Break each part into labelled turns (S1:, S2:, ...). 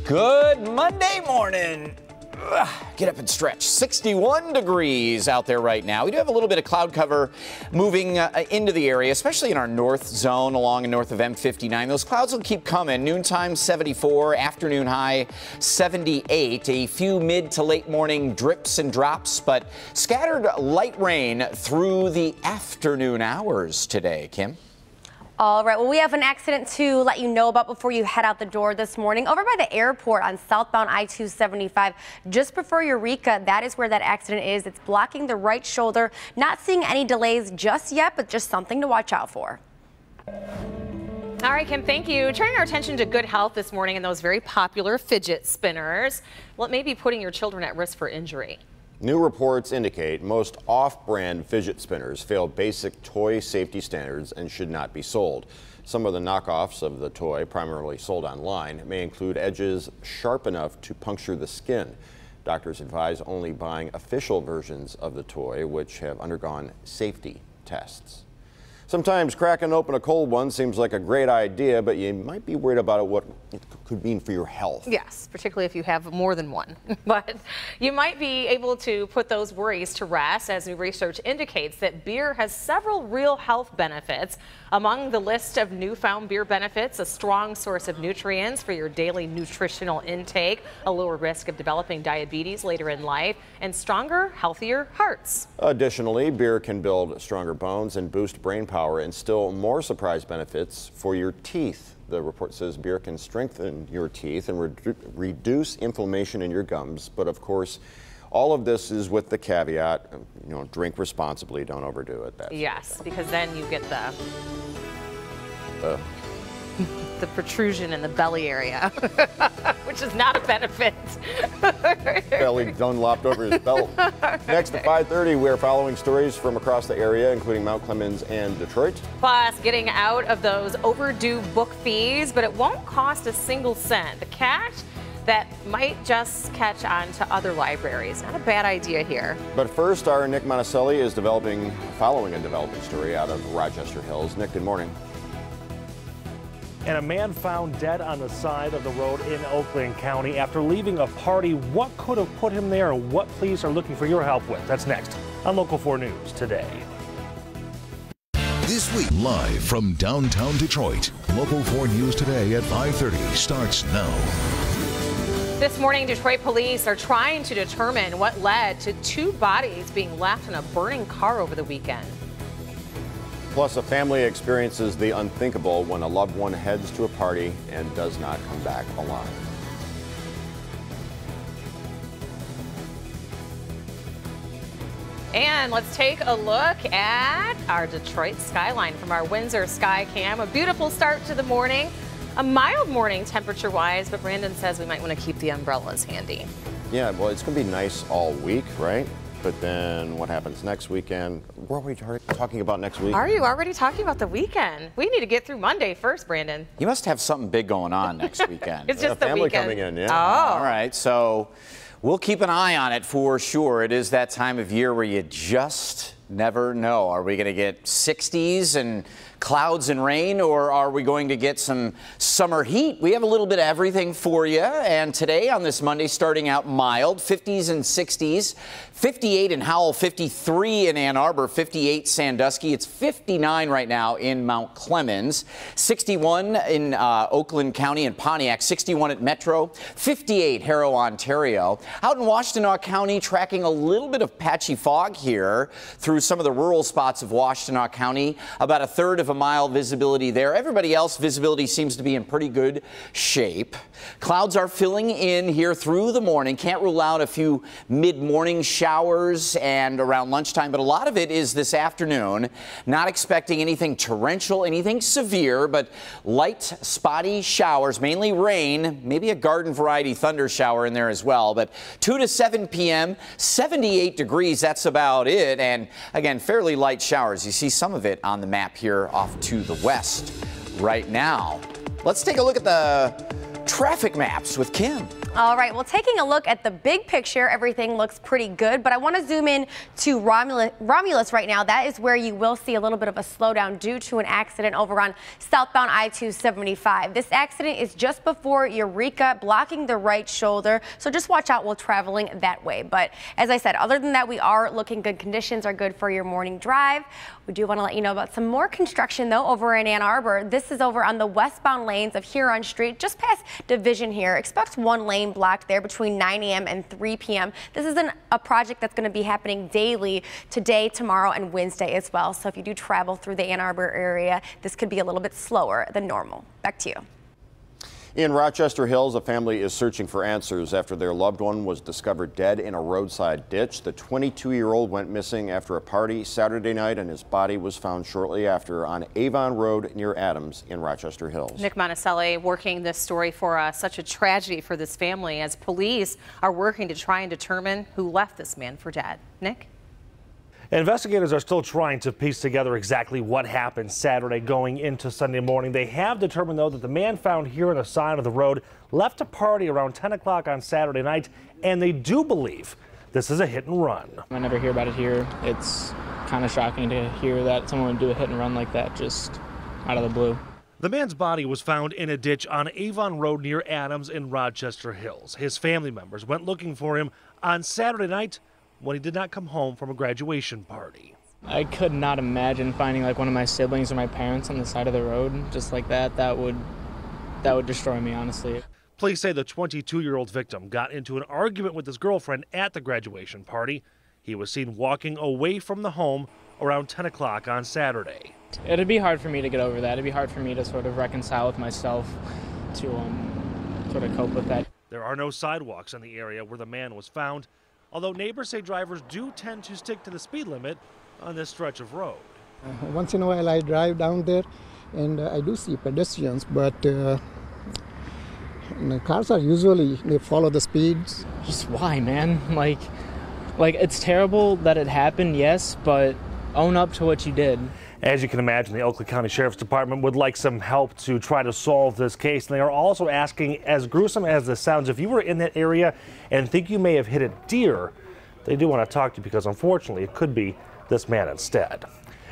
S1: Good Monday morning. Get up and stretch. 61 degrees out there right now. We do have a little bit of cloud cover moving into the area, especially in our north zone along and north of M59. Those clouds will keep coming. Noontime 74, afternoon high 78. A few mid to late morning drips and drops, but scattered light rain through the afternoon hours today. Kim?
S2: All right, well, we have an accident to let you know about before you head out the door this morning. Over by the airport on southbound I-275, just before Eureka, that is where that accident is. It's blocking the right shoulder. Not seeing any delays just yet, but just something to watch out for.
S3: All right, Kim, thank you. Turning our attention to good health this morning and those very popular fidget spinners. Well, it may be putting your children at risk for injury.
S4: New reports indicate most off-brand fidget spinners fail basic toy safety standards and should not be sold. Some of the knockoffs of the toy, primarily sold online, may include edges sharp enough to puncture the skin. Doctors advise only buying official versions of the toy, which have undergone safety tests. Sometimes cracking open a cold one seems like a great idea, but you might be worried about what it could mean for your health.
S3: Yes, particularly if you have more than one. But you might be able to put those worries to rest, as new research indicates that beer has several real health benefits. Among the list of newfound beer benefits, a strong source of nutrients for your daily nutritional intake, a lower risk of developing diabetes later in life, and stronger, healthier hearts.
S4: Additionally, beer can build stronger bones and boost brain power, and still more surprise benefits for your teeth. The report says beer can strengthen your teeth and reduce inflammation in your gums, but of course, all of this is with the caveat, drink responsibly, don't overdo it.
S3: Yes, because then you get the protrusion in the belly area, which is not a benefit.
S4: Belly done lopped over his belt. Next at 5:30, we're following stories from across the area, including Mount Clemens and Detroit.
S3: Plus, getting out of those overdue book fees, but it won't cost a single cent. The cash that might just catch on to other libraries. Not a bad idea here.
S4: But first, our Nick Monticelli is following a developing story out of Rochester Hills. Nick, good morning.
S5: And a man found dead on the side of the road in Oakland County after leaving a party. What could have put him there and what police are looking for your help with? That's next on Local 4 News today.
S6: This week, live from downtown Detroit, Local 4 News today at 5:30 starts now.
S3: This morning, Detroit police are trying to determine what led to 2 bodies being left in a burning car over the weekend.
S4: Plus, a family experiences the unthinkable when a loved one heads to a party and does not come back alive.
S3: And let's take a look at our Detroit skyline from our Windsor Sky Cam. A beautiful start to the morning. A mild morning temperature-wise, but Brandon says we might want to keep the umbrellas handy.
S4: Yeah, well, it's going to be nice all week, right? But then what happens next weekend? What are we talking about next week?
S3: Are you already talking about the weekend? We need to get through Monday first, Brandon.
S1: You must have something big going on next weekend.
S3: It's just the
S4: family
S3: weekend.
S4: coming in, yeah.
S3: Oh.
S1: All right, so we'll keep an eye on it for sure. It is that time of year where you just never know. Are we going to get 60s and clouds and rain, or are we going to get some summer heat? We have a little bit of everything for you. And today on this Monday, starting out mild, 50s and 60s, 58 in Howell, 53 in Ann Arbor, 58 Sandusky. It's 59 right now in Mount Clemens, 61 in Oakland County and Pontiac, 61 at Metro, 58 Harrow, Ontario. Out in Washtenaw County, tracking a little bit of patchy fog here through some of the rural spots of Washtenaw County, about a third of a mile visibility there. Everybody else, visibility seems to be in pretty good shape. Clouds are filling in here through the morning. Can't rule out a few mid-morning showers and around lunchtime, but a lot of it is this afternoon. Not expecting anything torrential, anything severe, but light, spotty showers, mainly rain, maybe a garden variety thunder shower in there as well. But 2 to 7 p.m., 78 degrees, that's about it. And again, fairly light showers. You see some of it on the map here off to the west right now. Let's take a look at the traffic maps with Kim.
S2: All right, well, taking a look at the big picture, everything looks pretty good, but I want to zoom in to Romulus right now. That is where you will see a little bit of a slowdown due to an accident over on southbound I-275. This accident is just before Eureka, blocking the right shoulder, so just watch out while traveling that way. But as I said, other than that, we are looking good. Conditions are good for your morning drive. We do want to let you know about some more construction, though, over in Ann Arbor. This is over on the westbound lanes of Huron Street, just past Division here. Expect one lane blocked there between 9 a.m. and 3 p.m. This is a project that's going to be happening daily today, tomorrow, and Wednesday as well. So if you do travel through the Ann Arbor area, this could be a little bit slower than normal. Back to you.
S4: In Rochester Hills, a family is searching for answers after their loved one was discovered dead in a roadside ditch. The 22-year-old went missing after a party Saturday night, and his body was found shortly after on Avon Road near Adams in Rochester Hills.
S3: Nick Monticelli working this story for us. Such a tragedy for this family as police are working to try and determine who left this man for dead. Nick?
S5: Investigators are still trying to piece together exactly what happened Saturday going into Sunday morning. They have determined, though, that the man found here on the side of the road left a party around 10 o'clock on Saturday night, and they do believe this is a hit and run.
S7: I never hear about it here. It's kind of shocking to hear that someone would do a hit and run like that just out of the blue.
S5: The man's body was found in a ditch on Avon Road near Adams in Rochester Hills. His family members went looking for him on Saturday night when he did not come home from a graduation party.
S7: I could not imagine finding like one of my siblings or my parents on the side of the road just like that. That would destroy me, honestly.
S5: Police say the 22-year-old victim got into an argument with his girlfriend at the graduation party. He was seen walking away from the home around 10 o'clock on Saturday.
S7: It'd be hard for me to get over that. It'd be hard for me to sort of reconcile with myself to sort of cope with that.
S5: There are no sidewalks in the area where the man was found, although neighbors say drivers do tend to stick to the speed limit on this stretch of road.
S8: Once in a while I drive down there and I do see pedestrians, but the cars are usually, they follow the speeds.
S7: Just why, man? Like it's terrible that it happened, yes, but own up to what you did.
S5: As you can imagine, the Oakland County Sheriff's Department would like some help to try to solve this case. And they are also asking, as gruesome as this sounds, if you were in that area and think you may have hit a deer, they do want to talk to you because unfortunately it could be this man instead.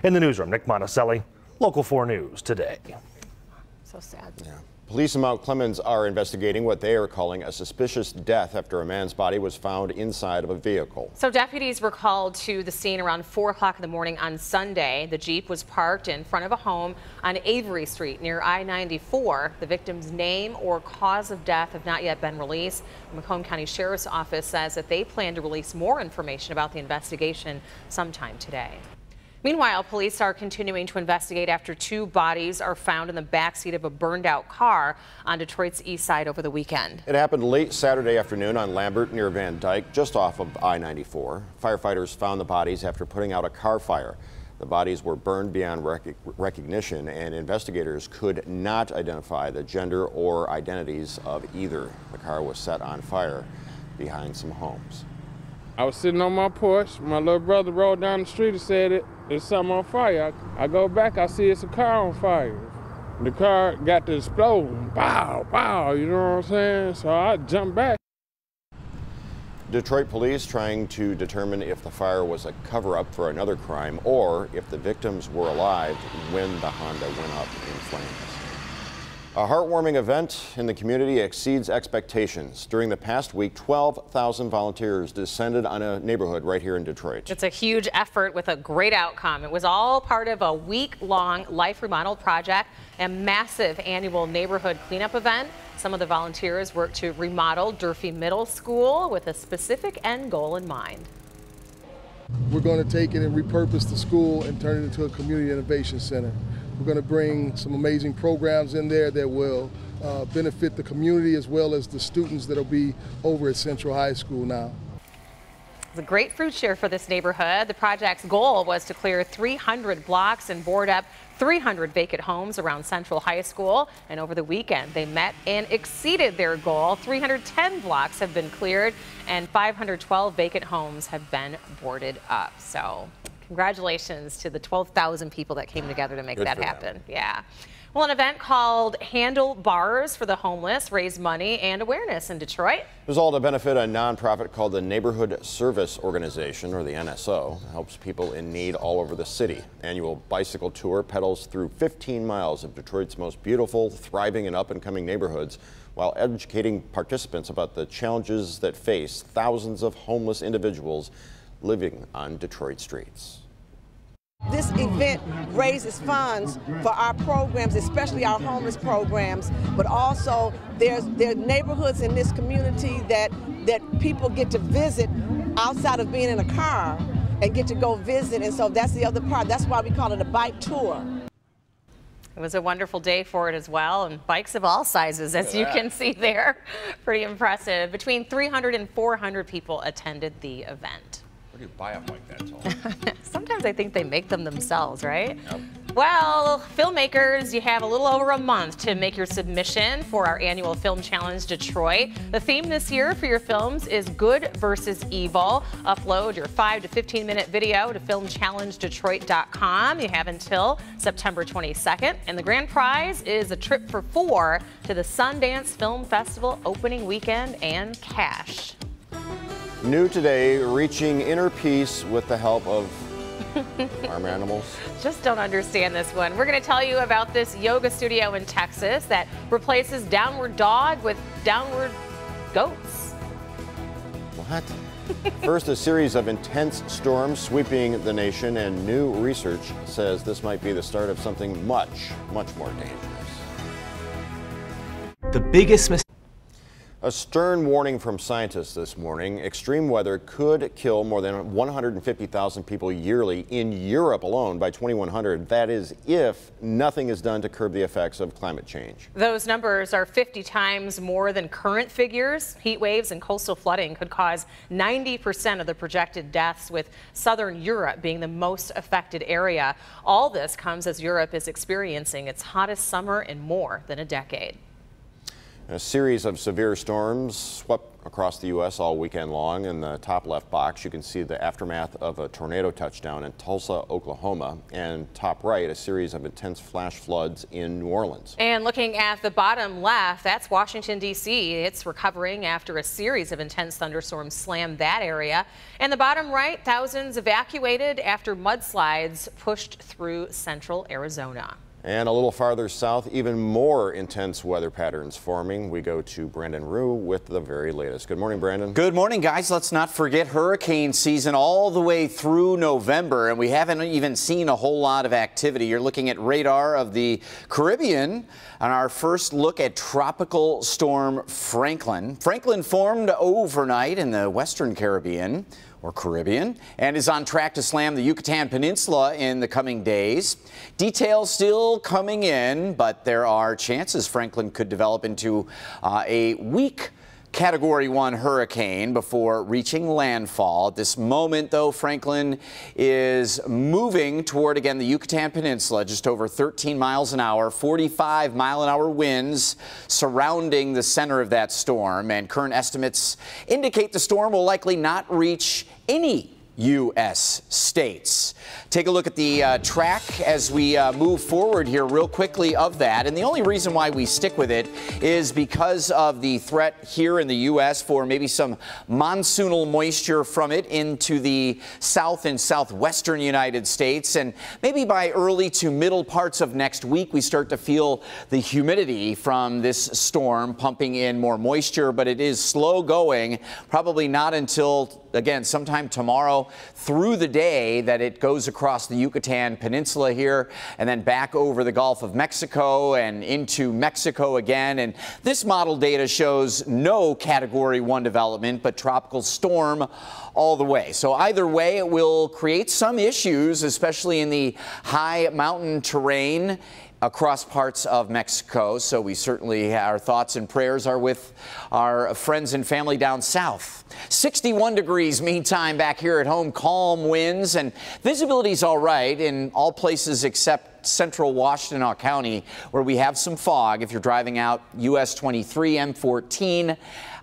S5: In the newsroom, Nick Monticelli, Local 4 News Today.
S3: So sad.
S4: Yeah. Police in Mount Clemens are investigating what they are calling a suspicious death after a man's body was found inside of a vehicle.
S3: So deputies were called to the scene around 4 o'clock in the morning on Sunday. The Jeep was parked in front of a home on Avery Street near I-94. The victim's name or cause of death have not yet been released. The Macomb County Sheriff's Office says that they plan to release more information about the investigation sometime today. Meanwhile, police are continuing to investigate after 2 bodies are found in the backseat of a burned out car on Detroit's east side over the weekend.
S4: It happened late Saturday afternoon on Lambert near Van Dyke, just off of I-94. Firefighters found the bodies after putting out a car fire. The bodies were burned beyond recognition, and investigators could not identify the gender or identities of either. The car was set on fire behind some homes.
S9: I was sitting on my porch. My little brother rolled down the street and said there's something on fire. I go back, I see it's a car on fire. The car got to explode. Pow, pow, you know what I'm saying? So I jumped back.
S4: Detroit police trying to determine if the fire was a cover-up for another crime or if the victims were alive when the Honda went up in flames. A heartwarming event in the community exceeds expectations. During the past week, 12,000 volunteers descended on a neighborhood right here in Detroit.
S3: It's a huge effort with a great outcome. It was all part of a week-long Life Remodel project, a massive annual neighborhood cleanup event. Some of the volunteers worked to remodel Durfee Middle School with a specific end goal in mind.
S10: We're going to take it and repurpose the school and turn it into a community innovation center. We're going to bring some amazing programs in there that will benefit the community as well as the students that will be over at Central High School now.
S3: It's a great fruit share for this neighborhood. The project's goal was to clear 300 blocks and board up 300 vacant homes around Central High School. And over the weekend, they met and exceeded their goal. 310 blocks have been cleared and 512 vacant homes have been boarded up. So congratulations to the 12,000 people that came together to make that happen. Yeah. Well, an event called Handle Bars for the Homeless raised money and awareness in Detroit.
S4: It was all to benefit a nonprofit called the Neighborhood Service Organization, or the NSO. It helps people in need all over the city. Annual bicycle tour pedals through 15 miles of Detroit's most beautiful, thriving, and up-and-coming neighborhoods, while educating participants about the challenges that face thousands of homeless individuals living on Detroit streets.
S11: This event raises funds for our programs, especially our homeless programs, but also there are neighborhoods in this community that people get to visit outside of being in a car and get to go visit, and so that's the other part. That's why we call it a bike tour.
S3: It was a wonderful day for it as well, and bikes of all sizes, as you can see there. Pretty impressive. Between 300 and 400 people attended the event.
S4: Where do you buy a bike that tall?
S3: Sometimes I think they make them themselves, right? Yep. Well, filmmakers, you have a little over a month to make your submission for our annual Film Challenge Detroit. The theme this year for your films is Good versus Evil. Upload your 5 to 15-minute video to filmchallengedetroit.com. You have until September 22nd. And the grand prize is a trip for 4 to the Sundance Film Festival opening weekend and cash.
S4: New today, reaching inner peace with the help of farm animals.
S3: Just don't understand this one. We're going to tell you about this yoga studio in Texas that replaces downward dog with downward goats.
S4: What? First, a series of intense storms sweeping the nation, and new research says this might be the start of something much, much more dangerous.
S12: The biggest mistake.
S4: A stern warning from scientists this morning. Extreme weather could kill more than 150,000 people yearly in Europe alone by 2100. That is if nothing is done to curb the effects of climate change.
S3: Those numbers are 50 times more than current figures. Heat waves and coastal flooding could cause 90% of the projected deaths, with southern Europe being the most affected area. All this comes as Europe is experiencing its hottest summer in more than a decade.
S4: A series of severe storms swept across the U.S. all weekend long. In the top left box, you can see the aftermath of a tornado touchdown in Tulsa, Oklahoma. And top right, a series of intense flash floods in New Orleans.
S3: And looking at the bottom left, that's Washington, D.C. It's recovering after a series of intense thunderstorms slammed that area. And the bottom right, thousands evacuated after mudslides pushed through central Arizona.
S4: And a little farther south, even more intense weather patterns forming. We go to Brandon Rue with the very latest. Good morning, Brandon.
S1: Good morning, guys. Let's not forget hurricane season all the way through November, and we haven't even seen a whole lot of activity. You're looking at radar of the Caribbean on our first look at Tropical Storm Franklin. Franklin formed overnight in the Western Caribbean, and is on track to slam the Yucatan Peninsula in the coming days. Details still coming in, but there are chances Franklin could develop into a weak Category 1 hurricane before reaching landfall. At this moment, though, Franklin is moving toward, again, the Yucatan Peninsula, just over 13 miles an hour, 45-mile-an-hour winds surrounding the center of that storm. And current estimates indicate the storm will likely not reach any U.S. states. Take a look at the track as we move forward here real quickly of that. And the only reason why we stick with it is because of the threat here in the U.S. for maybe some monsoonal moisture from it into the south and southwestern United States. And maybe by early to middle parts of next week, we start to feel the humidity from this storm pumping in more moisture. But it is slow going, probably not until, again, sometime tomorrow through the day that it goes across the Yucatan Peninsula here and then back over the Gulf of Mexico and into Mexico again. And this model data shows no Category 1 development, but tropical storm all the way. So either way, it will create some issues, especially in the high mountain terrain across parts of Mexico. So we certainly, our thoughts and prayers are with our friends and family down south. 61 degrees meantime back here at home, calm winds, and visibility's all right in all places except central Washtenaw County, where we have some fog. If you're driving out US 23, M14,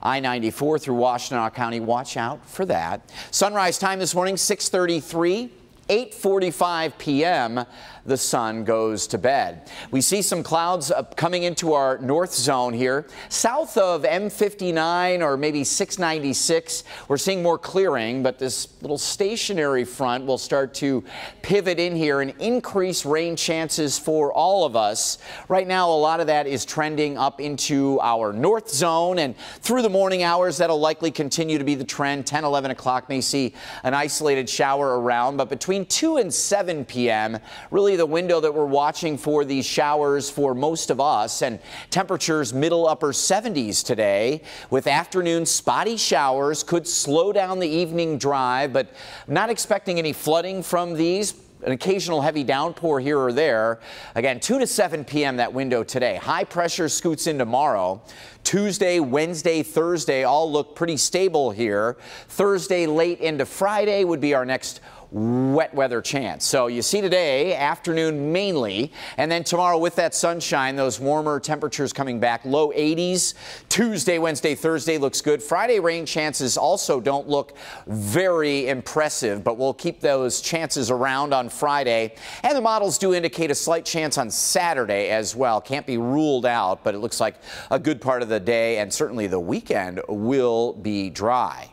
S1: I-94 through Washtenaw County, watch out for that. Sunrise time this morning, 6:33. 8:45 p.m., the sun goes to bed. We see some clouds coming into our north zone here. South of M59 or maybe 696, we're seeing more clearing, but this little stationary front will start to pivot in here and increase rain chances for all of us. Right now, a lot of that is trending up into our north zone, and through the morning hours, that'll likely continue to be the trend. 10, 11 o'clock may see an isolated shower around, but between 2 and 7 p.m., really the window that we're watching for these showers for most of us, and temperatures middle upper 70s today with afternoon spotty showers. Could slow down the evening drive, but not expecting any flooding from these. An occasional heavy downpour here or there. Again, 2 to 7 p.m. that window today. High pressure scoots in tomorrow. Tuesday, Wednesday, Thursday all look pretty stable here. Thursday late into Friday would be our next wet weather chance. So you see today, afternoon mainly, and then tomorrow with that sunshine, those warmer temperatures coming back, low 80s. Tuesday, Wednesday, Thursday looks good. Friday rain chances also don't look very impressive, but we'll keep those chances around on Friday. And the models do indicate a slight chance on Saturday as well. Can't be ruled out, but it looks like a good part of the day and certainly the weekend will be dry.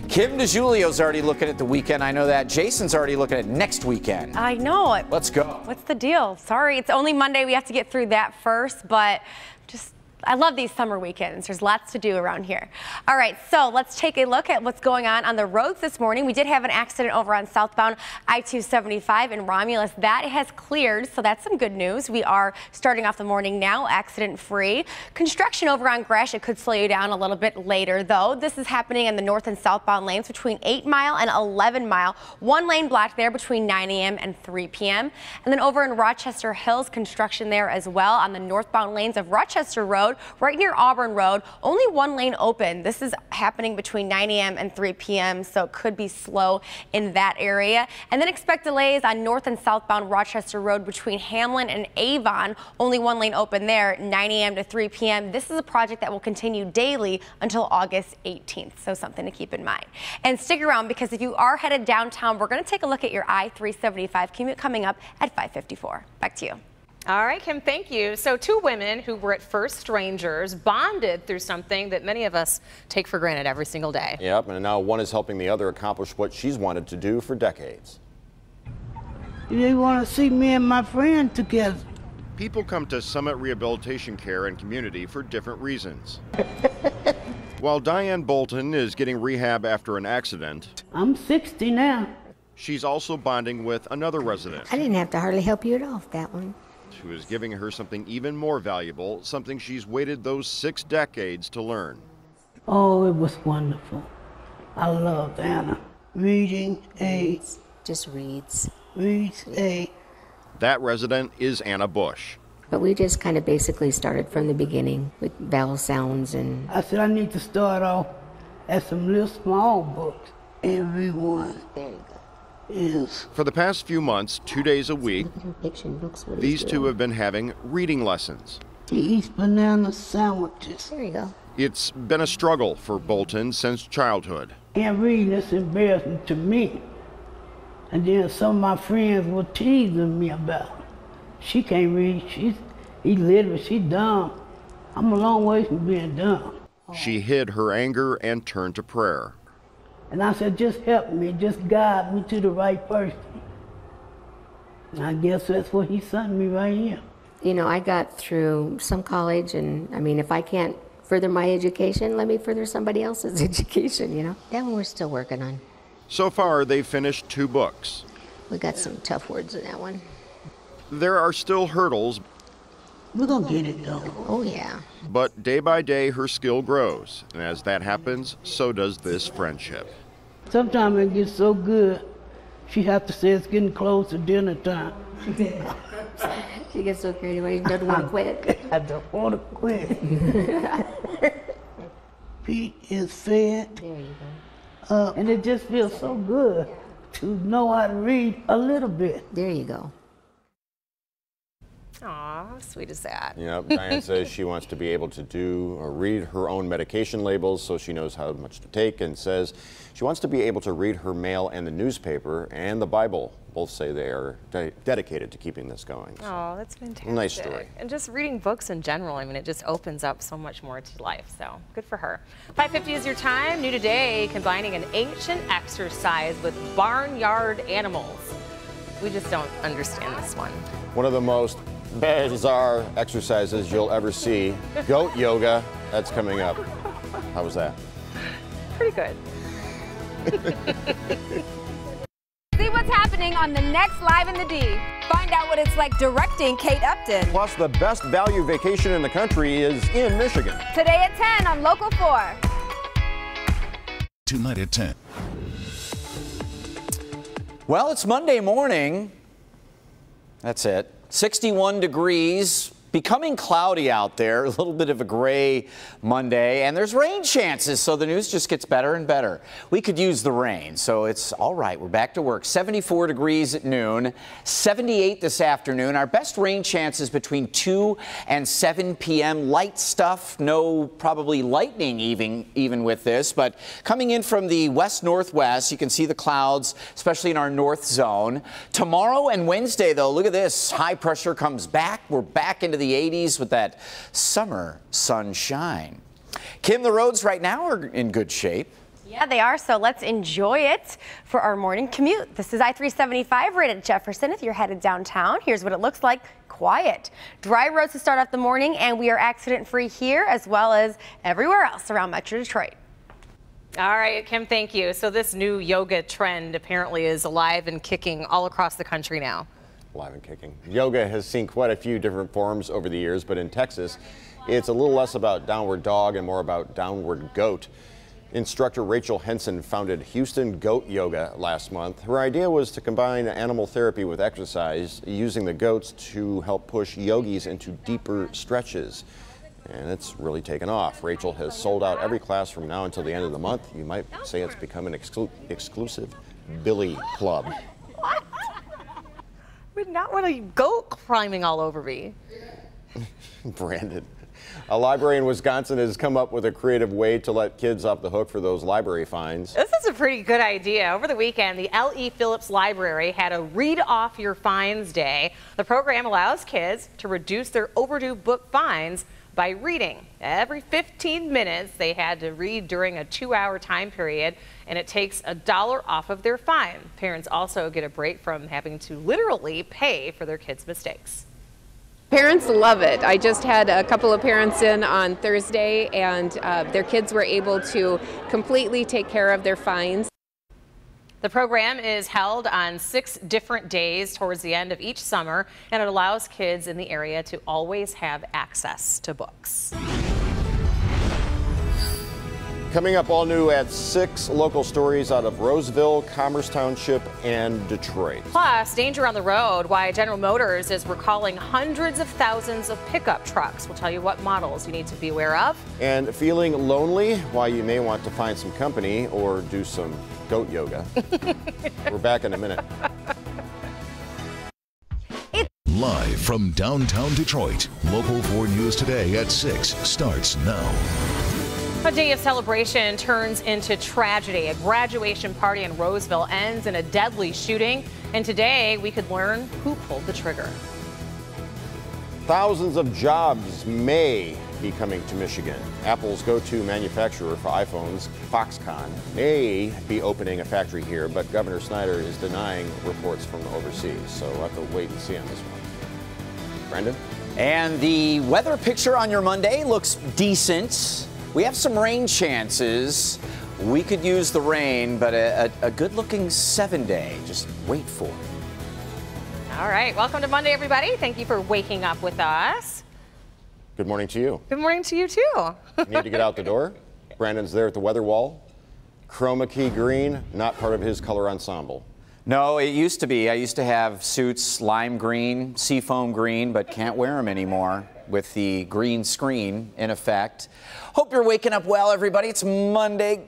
S1: Kim DeJulio's already looking at the weekend. I know that. Jason's already looking at next weekend.
S2: I know.
S1: Let's go.
S2: What's the deal? Sorry, it's only Monday. We have to get through that first, but I love these summer weekends. There's lots to do around here. All right, so let's take a look at what's going on the roads this morning. We did have an accident over on southbound I-275 in Romulus. That has cleared, so that's some good news. We are starting off the morning now accident-free. Construction over on Gratiot could slow you down a little bit later, though. This is happening in the north and southbound lanes between 8 Mile and 11 Mile. One lane blocked there between 9 a.m. and 3 p.m. And then over in Rochester Hills, construction there as well on the northbound lanes of Rochester Road. Right near Auburn Road, only one lane open. This is happening between 9 a.m. and 3 p.m., so it could be slow in that area. And then expect delays on north and southbound Rochester Road between Hamlin and Avon. Only one lane open there, 9 a.m. to 3 p.m. This is a project that will continue daily until August 18th, so something to keep in mind. And stick around, because if you are headed downtown, we're going to take a look at your I-375 commute coming up at 5:54. Back to you.
S3: All right, Kim, thank you. So 2 women who were at first strangers bonded through something that many of us take for granted every single day.
S4: Yep, and now one is helping the other accomplish what she's wanted to do for decades.
S12: They want to see me and my friend together.
S4: People come to Summit Rehabilitation Care and Community for different reasons. While Diane Bolton is getting rehab after an accident,
S12: I'm 60 now.
S4: She's also bonding with another resident.
S13: I didn't have to hardly help you at all with that one.
S4: Who is giving her something even more valuable, something she's waited those 6 decades to learn.
S12: Oh, it was wonderful. I loved Anna. Reading aids.
S13: Just reads.
S12: Reads aids.
S4: That resident is Anna Bush.
S13: But we just kind of basically started from the beginning with vowel sounds and...
S12: I said I need to start off at some little small books. Everyone.
S13: There you go.
S12: Is.
S4: For the past few months, 2 days a week, these two have been having reading lessons.
S12: He eats banana sandwiches.
S13: There you go.
S4: It's been a struggle for Bolton since childhood.
S12: Can't read, that's embarrassing to me. And then some of my friends were teasing me about it. She can't read, she's illiterate, she's dumb. I'm a long way from being dumb.
S4: She hid her anger and turned to prayer.
S12: And I said, just help me, just guide me to the right person. And I guess that's what he sent me right here.
S13: You know, I got through some college, and I mean, if I can't further my education, let me further somebody else's education, you know? That one we're still working on.
S4: So far, they've finished 2 books.
S13: We got some tough words in that one.
S4: There are still hurdles.
S12: We're gonna get it done.
S13: Oh, yeah.
S4: But day by day, her skill grows. And as that happens, so does this friendship.
S12: Sometimes it gets so good, she has to say it's getting close to dinner time.
S13: She gets so creative, she doesn't want to quit.
S12: I don't want to quit. Pete is fed.
S13: There you go.
S12: And it just feels so good to know how to read a little bit.
S13: There you go.
S3: Aw, how sweet is that?
S4: Yep, Diane says she wants to be able to do or read her own medication labels so she knows how much to take, and says she wants to be able to read her mail and the newspaper and the Bible. Both say they are dedicated to keeping this going. So.
S3: Oh, that's fantastic.
S4: Nice story.
S3: And just reading books in general, I mean, it just opens up so much more to life, so good for her. 5:50 is your time. New today, combining an ancient exercise with barnyard animals. We just don't understand this one.
S4: One of the most bizarre exercises you'll ever see. Goat yoga, that's coming up. How was that?
S3: Pretty good.
S14: See what's happening on the next Live in the D. Find out what it's like directing Kate Upton.
S4: Plus, the best value vacation in the country is in Michigan.
S14: Today at 10 on Local 4.
S6: Tonight at 10.
S1: Well, it's Monday morning. That's it. 61 degrees. Becoming cloudy out there, a little bit of a gray Monday, and there's rain chances, so the news just gets better and better. We could use the rain, so it's all right. We're back to work. 74 degrees at noon, 78 this afternoon. Our best rain chances between 2 and 7 p.m. Light stuff, no probably lightning even with this, but coming in from the west-northwest, you can see the clouds, especially in our north zone. Tomorrow and Wednesday, though, look at this. High pressure comes back. We're back into the 80s with that summer sunshine. Kim, the roads right now are in good shape.
S2: Yeah, they are, so let's enjoy it for our morning commute. This is I-375 right at Jefferson. If you're headed downtown, here's what it looks like. Quiet. Dry roads to start off the morning, and we are accident-free here as well as everywhere else around Metro Detroit.
S3: All right, Kim, thank you. So this new yoga trend apparently is alive and kicking all across the country now.
S4: Alive and kicking. Yoga has seen quite a few different forms over the years, but in Texas, it's a little less about downward dog and more about downward goat. Instructor Rachel Henson founded Houston Goat Yoga last month. Her idea was to combine animal therapy with exercise, using the goats to help push yogis into deeper stretches. And it's really taken off. Rachel has sold out every class from now until the end of the month. You might say it's become an exclusive Billy Club.
S3: I would not want a goat climbing all over me.
S4: Brandon. A library in Wisconsin has come up with a creative way to let kids off the hook for those library fines.
S3: This is a pretty good idea. Over the weekend, the L.E. Phillips Library had a Read Off Your Fines Day. The program allows kids to reduce their overdue book fines by reading. Every 15 minutes, they had to read during a 2-hour time period, and it takes $1 off of their fine. Parents also get a break from having to literally pay for their kids' mistakes.
S15: Parents love it. I just had a couple of parents in on Thursday, and their kids were able to completely take care of their fines.
S3: The program is held on 6 different days towards the end of each summer, and it allows kids in the area to always have access to books.
S4: Coming up all new at 6, local stories out of Roseville, Commerce Township, and Detroit.
S3: Plus, danger on the road, why General Motors is recalling hundreds of thousands of pickup trucks. We'll tell you what models you need to be aware of.
S4: And feeling lonely, why you may want to find some company or do some goat yoga. We're back in a minute.
S6: Live from downtown Detroit, Local 4 News Today at 6 starts now.
S3: A day of celebration turns into tragedy. A graduation party in Roseville ends in a deadly shooting. And today we could learn who pulled the trigger.
S4: Thousands of jobs may be coming to Michigan. Apple's go-to manufacturer for iPhones, Foxconn, may be opening a factory here, but Governor Snyder is denying reports from overseas. So we'll have to wait and see on this one. Brandon?
S1: And the weather picture on your Monday looks decent. We have some rain chances. We could use the rain, but a good-looking 7-day. Just wait for it.
S3: All right, welcome to Monday, everybody. Thank you for waking up with us.
S4: Good morning to you.
S3: Good morning to you, too.
S4: Need to get out the door? Brandon's there at the weather wall. Chroma key green, not part of his color ensemble.
S1: No, it used to be. I used to have suits lime green, seafoam green, but can't wear them anymore with the green screen in effect. Hope you're waking up well, everybody. It's Monday.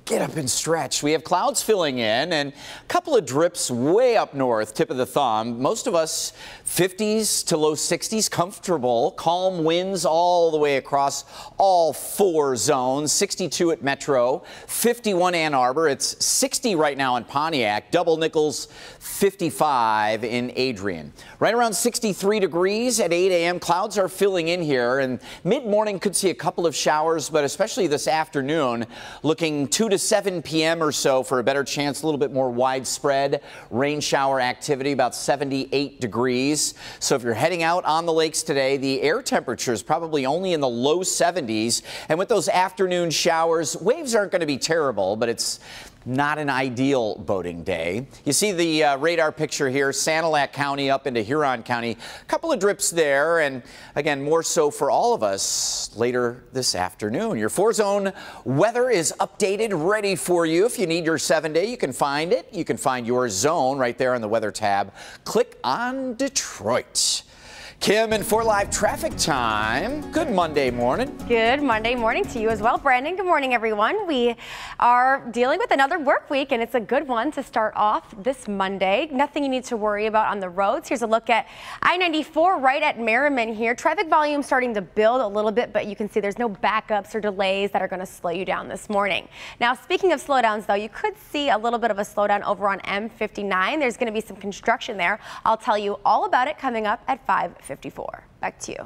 S1: Get up and stretch. We have clouds filling in and a couple of drips way up north, tip of the thumb. Most of us 50s to low 60s, comfortable, calm winds all the way across all 4 zones. 62 at Metro, 51 Ann Arbor. It's 60 right now in Pontiac, Double Nichols 55 in Adrian. Right around 63 degrees at 8 a.m. Clouds are filling in here, and mid-morning could see a couple of showers, but especially this afternoon, looking 2 to 7 p.m. or so for a better chance, a little bit more widespread rain shower activity, about 78 degrees. So if you're heading out on the lakes today, the air temperature is probably only in the low 70s. And with those afternoon showers, waves aren't going to be terrible, but it's not an ideal boating day. You see the radar picture here, Sanilac County up into Huron County. A couple of drips there, and again, more so for all of us later this afternoon. Your 4-zone weather is updated, ready for you. If you need your 7-day, you can find it. You can find your zone right there on the weather tab. Click on Detroit. Kim, and for live traffic time, good Monday morning.
S2: Good Monday morning to you as well, Brandon. Good morning, everyone. We are dealing with another work week, and it's a good one to start off this Monday. Nothing you need to worry about on the roads. Here's a look at I-94 right at Merriman here. Traffic volume starting to build a little bit, but you can see there's no backups or delays that are going to slow you down this morning. Now, speaking of slowdowns, though, you could see a little bit of a slowdown over on M59. There's going to be some construction there. I'll tell you all about it coming up at 5:54. Back to you.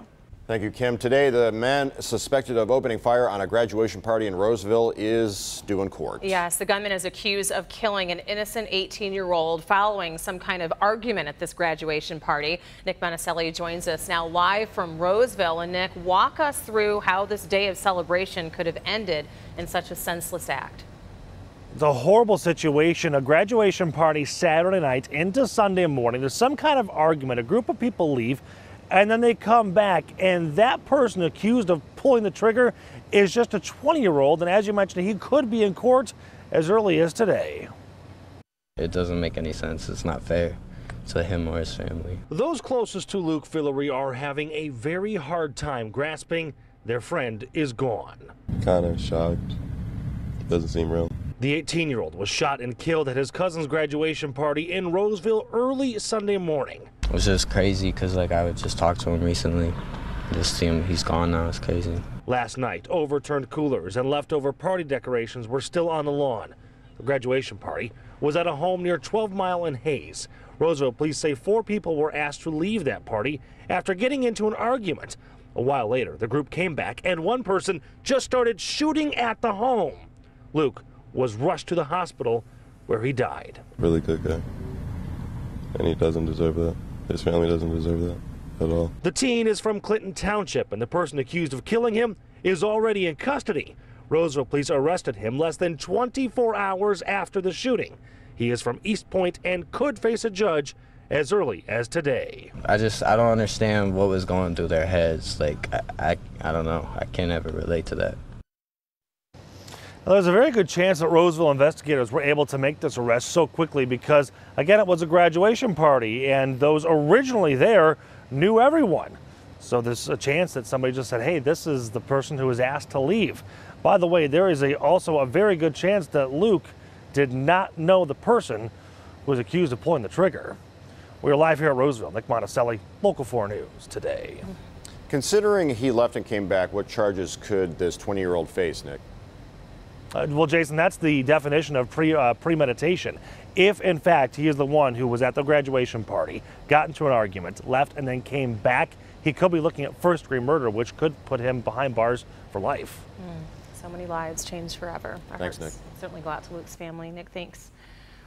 S4: Thank you, Kim. Today, the man suspected of opening fire on a graduation party in Roseville is due in court.
S3: Yes, the gunman is accused of killing an innocent 18-year-old following some kind of argument at this graduation party. Nick Monticelli joins us now live from Roseville. And Nick, walk us through how this day of celebration could have ended in such a senseless act.
S5: It's a horrible situation. A graduation party Saturday night into Sunday morning. There's some kind of argument. A group of people leave, and then they come back, and that person accused of pulling the trigger is just a 20-year-old. And as you mentioned, he could be in court as early as today.
S16: It doesn't make any sense. It's not fair to him or his family.
S5: Those closest to Luke Fillery are having a very hard time grasping their friend is gone.
S17: Kind of shocked. Doesn't seem real.
S5: The 18-year-old was shot and killed at his cousin's graduation party in Roseville early Sunday morning.
S16: It was just crazy because, I would just talk to him recently. Just see him, he's gone now. It's crazy.
S5: Last night, overturned coolers and leftover party decorations were still on the lawn. The graduation party was at a home near 12 Mile and Hayes. Roseville police say 4 people were asked to leave that party after getting into an argument. A while later, the group came back and one person just started shooting at the home. Luke was rushed to the hospital where he died.
S17: Really good guy. And he doesn't deserve that. His family doesn't deserve that at all.
S5: The teen is from Clinton Township, and the person accused of killing him is already in custody. Roseville police arrested him less than 24 hours after the shooting. He is from East Point and could face a judge as early as today.
S16: I don't understand what was going through their heads. I don't know. I can't ever relate to that.
S5: Well, there's a very good chance that Roseville investigators were able to make this arrest so quickly because, again, it was a graduation party and those originally there knew everyone. So there's a chance that somebody just said, hey, this is the person who was asked to leave. By the way, there is also a very good chance that Luke did not know the person who was accused of pulling the trigger. We're live here at Roseville. Nick Monticelli, Local 4 News today.
S4: Considering he left and came back, what charges could this 20-year-old face, Nick?
S5: Well, Jason, that's the definition of premeditation. If, in fact, he is the one who was at the graduation party, got into an argument, left, and then came back, he could be looking at first-degree murder, which could put him behind bars for life.
S3: So many lives changed forever. Our
S4: Thanks,
S3: hearts
S4: Nick.
S3: certainly go out to Luke's family. Nick, thanks.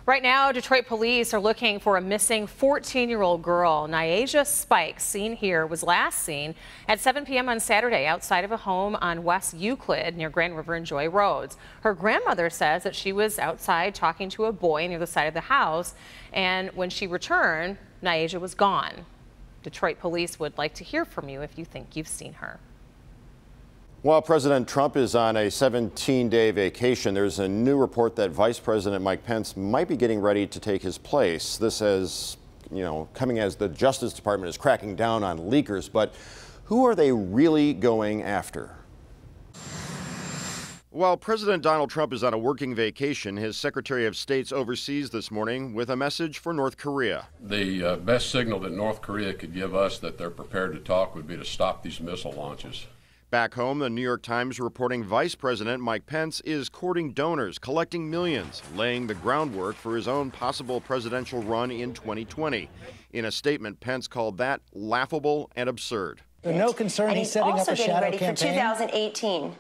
S3: Right now, Detroit police are looking for a missing 14-year-old girl. Nyasia Spikes, seen here, was last seen at 7 p.m. on Saturday outside of a home on West Euclid near Grand River and Joy Roads. Her grandmother says that she was outside talking to a boy near the side of the house, and when she returned, Nyasia was gone. Detroit police would like to hear from you if you think you've seen her.
S4: While President Trump is on a 17-day vacation, there's a new report that Vice President Mike Pence might be getting ready to take his place. This is, coming as the Justice Department is cracking down on leakers. But who are they really going after? While President Donald Trump is on a working vacation, his Secretary of State's overseas this morning with a message for North Korea.
S18: The best signal that North Korea could give us that they're prepared to talk would be to stop these missile launches.
S4: Back home, the New York Times reporting Vice President Mike Pence is courting donors, collecting millions, laying the groundwork for his own possible presidential run in 2020. In a statement, Pence called that laughable and absurd.
S19: No concern he's setting up a shadow campaign. For 2018.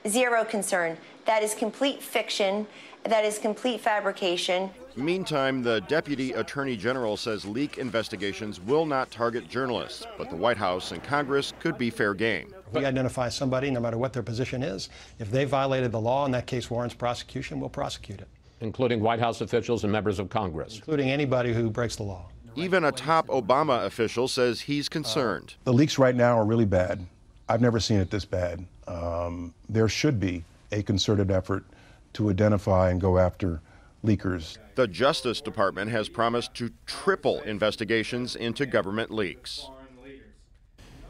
S19: Zero concern. That is complete fiction. That is complete fabrication.
S4: Meantime, the Deputy Attorney General says leak investigations will not target journalists, but the White House and Congress could be fair game.
S20: We identify somebody, no matter what their position is. If they violated the law and that case warrants prosecution, we'll prosecute it.
S21: Including White House officials and members of Congress.
S20: Including anybody who breaks the law.
S4: Even a top Obama official says he's concerned.
S22: The leaks right now are really bad. I've never seen it this bad. There should be a concerted effort to identify and go after leakers.
S4: The Justice Department has promised to triple investigations into government leaks.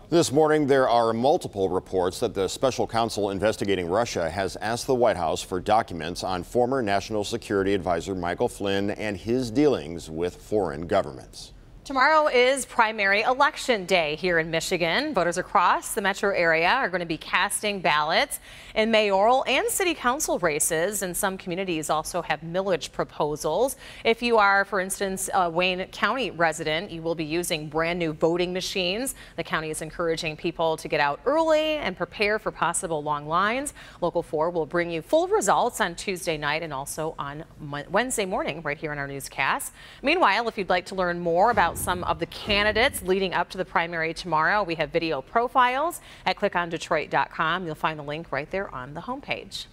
S4: This morning, there are multiple reports that the special counsel investigating Russia has asked the White House for documents on former National Security Advisor Michael Flynn and his dealings with foreign governments.
S3: Tomorrow is primary election day here in Michigan. Voters across the metro area are going to be casting ballots in mayoral and city council races, and some communities also have millage proposals. If you are, for instance, a Wayne County resident, you will be using brand new voting machines. The county is encouraging people to get out early and prepare for possible long lines. Local 4 will bring you full results on Tuesday night and also on Wednesday morning right here in our newscast. Meanwhile, if you'd like to learn more about some of the candidates leading up to the primary tomorrow, we have video profiles at clickondetroit.com. You'll find the link right there on the homepage.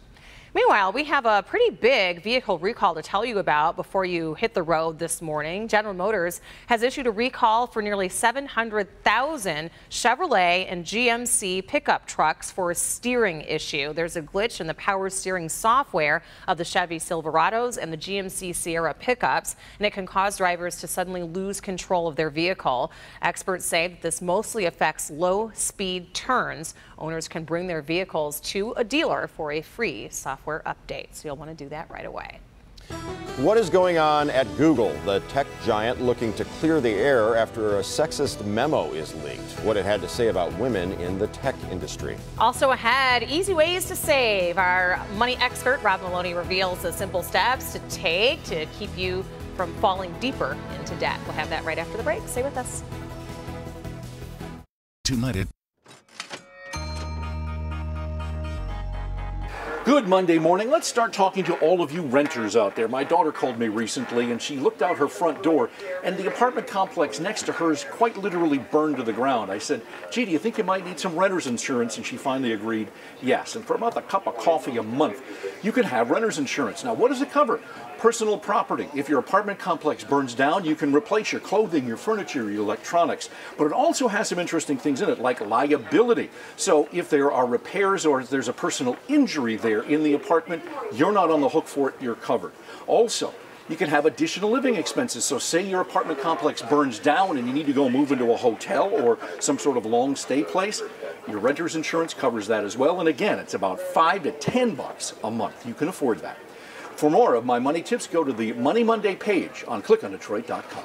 S3: Meanwhile, we have a pretty big vehicle recall to tell you about before you hit the road this morning. General Motors has issued a recall for nearly 700,000 Chevrolet and GMC pickup trucks for a steering issue. There's a glitch in the power steering software of the Chevy Silverados and the GMC Sierra pickups, and it can cause drivers to suddenly lose control of their vehicle. Experts say that this mostly affects low-speed turns. Owners can bring their vehicles to a dealer for a free software update, so you'll want to do that right away.
S4: What is going on at Google, the tech giant looking to clear the air after a sexist memo is leaked? What it had to say about women in the tech industry.
S3: Also ahead, easy ways to save. Our money expert, Rob Maloney, reveals the simple steps to take to keep you from falling deeper into debt. We'll have that right after the break. Stay with us.
S6: Tonight at
S23: Good Monday morning. Let's start talking to all of you renters out there. My daughter called me recently and she looked out her front door and the apartment complex next to hers quite literally burned to the ground. I said, gee, do you think you might need some renter's insurance? And she finally agreed, yes. And for about a cup of coffee a month, you can have renter's insurance. Now, what does it cover? Personal property. If your apartment complex burns down, you can replace your clothing, your furniture, your electronics. But it also has some interesting things in it, like liability. So if there are repairs or if there's a personal injury there in the apartment, you're not on the hook for it, you're covered. Also, you can have additional living expenses. So say your apartment complex burns down and you need to go move into a hotel or some sort of long stay place. Your renter's insurance covers that as well. And again, it's about $5 to $10 a month. You can afford that. For more of my money tips, go to the Money Monday page on clickondetroit.com.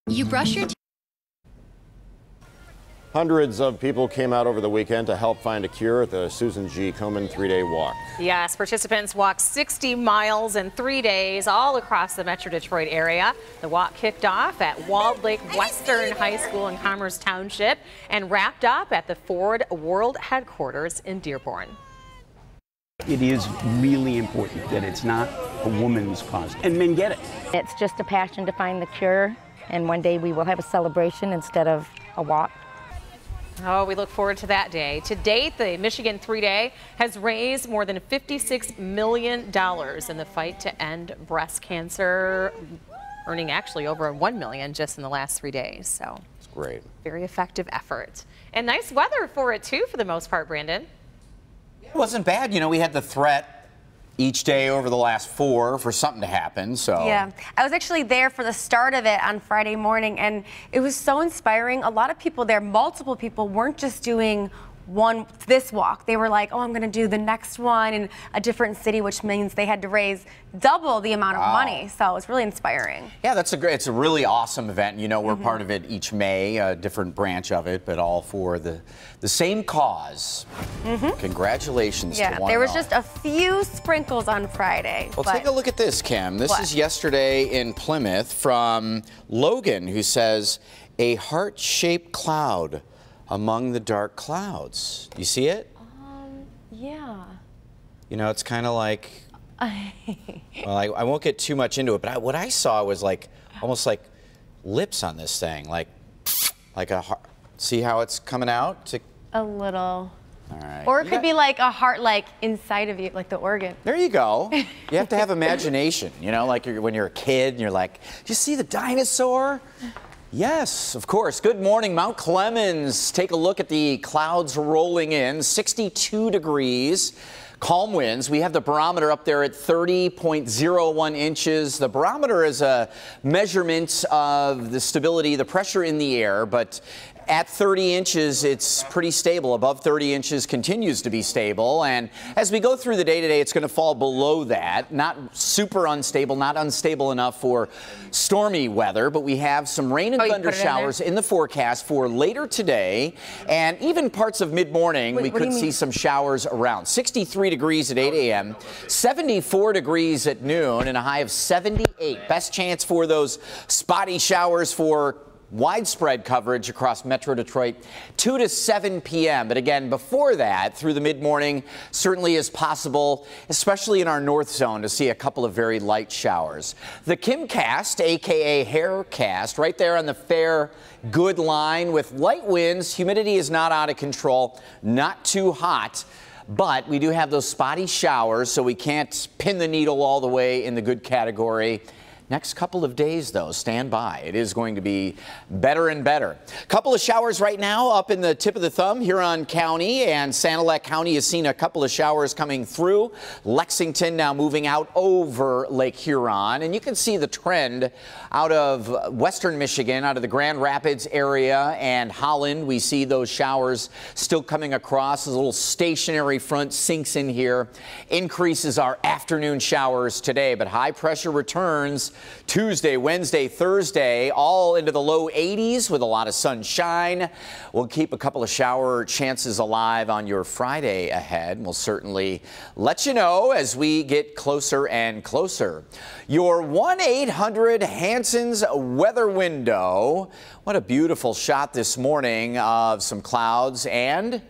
S24: You brush your teeth.
S4: Hundreds of people came out over the weekend to help find a cure at the Susan G. Komen 3-day walk.
S3: Yes, participants walked 60 miles in 3 days all across the Metro Detroit area. The walk kicked off at Walled Lake Western High School in Commerce Township and wrapped up at the Ford World Headquarters in Dearborn.
S25: It is really important that it's not a woman's cause, and men get it.
S26: It's just a passion to find the cure, and one day we will have a celebration instead of a walk.
S3: Oh, we look forward to that day. To date, the Michigan 3-day has raised more than $56 million in the fight to end breast cancer, earning actually over $1 million just in the last 3 days. So
S4: it's great.
S3: Very effective effort. And nice weather for it, too, for the most part, Brandon.
S1: It wasn't bad. You know, we had the threat each day over the last 4 for something to happen. So
S2: yeah, I was actually there for the start of it on Friday morning, and it was so inspiring. A lot of people there, multiple people, weren't just doing this walk. They were like, oh, I'm going to do the next one in a different city, which means they had to raise double the amount of money. So it's really inspiring.
S1: Yeah, it's a really awesome event. You know, we're part of it each May, a different branch of it, but all for the same cause. Congratulations to one
S2: there was
S1: and all.
S2: just a few sprinkles on Friday.
S1: Well, take a look at this, Kim. This is yesterday in Plymouth from Logan, who says, a heart-shaped cloud among the dark clouds. You see it?
S2: Yeah.
S1: You know, it's kind of like, well, I won't get too much into it, but what I saw was like, almost like lips on this thing, like a heart. See how it's coming out?
S2: A little.
S1: All right.
S2: Or it could be like a heart, like inside of you, like the organ.
S1: There you go. You have to have imagination, you know, like when you're a kid and you're like, do you see the dinosaur? Yes, of course. Good morning, Mount Clemens. Take a look at the clouds rolling in, 62 degrees. Calm winds. We have the barometer up there at 30.01 inches. The barometer is a measurement of the stability, the pressure in the air, but at 30 inches, it's pretty stable. Above 30 inches continues to be stable. And as we go through the day today, it's going to fall below that. Not super unstable, not unstable enough for stormy weather, but we have some rain and thunder showers in the forecast for later today. And even parts of mid-morning, we could see some showers around. 63 degrees at 8 a.m., 74 degrees at noon, and a high of 78. Best chance for those spotty showers for widespread coverage across Metro Detroit, 2 to 7 p.m. But again, before that, through the mid-morning, certainly is possible, especially in our north zone, to see a couple of very light showers. The Kimcast, a.k.a. Haircast, right there on the fair good line with light winds. Humidity is not out of control, not too hot. But we do have those spotty showers, so we can't pin the needle all the way in the good category. Next couple of days, though, stand by. It is going to be better and better. Couple of showers right now up in the tip of the thumb, Huron County, and Sanilac County has seen a couple of showers coming through. Lexington now moving out over Lake Huron, and you can see the trend out of western Michigan, out of the Grand Rapids area and Holland. We see those showers still coming across. A little stationary front sinks in here, increases our afternoon showers today, but high pressure returns Tuesday, Wednesday, Thursday, all into the low 80s with a lot of sunshine. We'll keep a couple of shower chances alive on your Friday ahead. We'll certainly let you know as we get closer and closer. Your 1-800 Hanson's weather window. What a beautiful shot this morning of some clouds and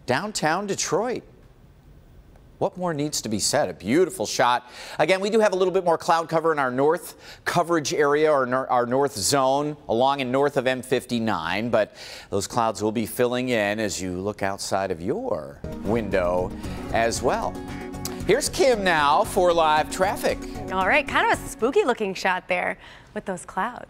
S1: downtown Detroit. What more needs to be said? A beautiful shot. Again, we do have a little bit more cloud cover in our north coverage area, or our north zone, along and north of M59, but those clouds will be filling in as you look outside of your window as well. Here's Kim now for live traffic.
S2: All right, kind of a spooky looking shot there with those clouds.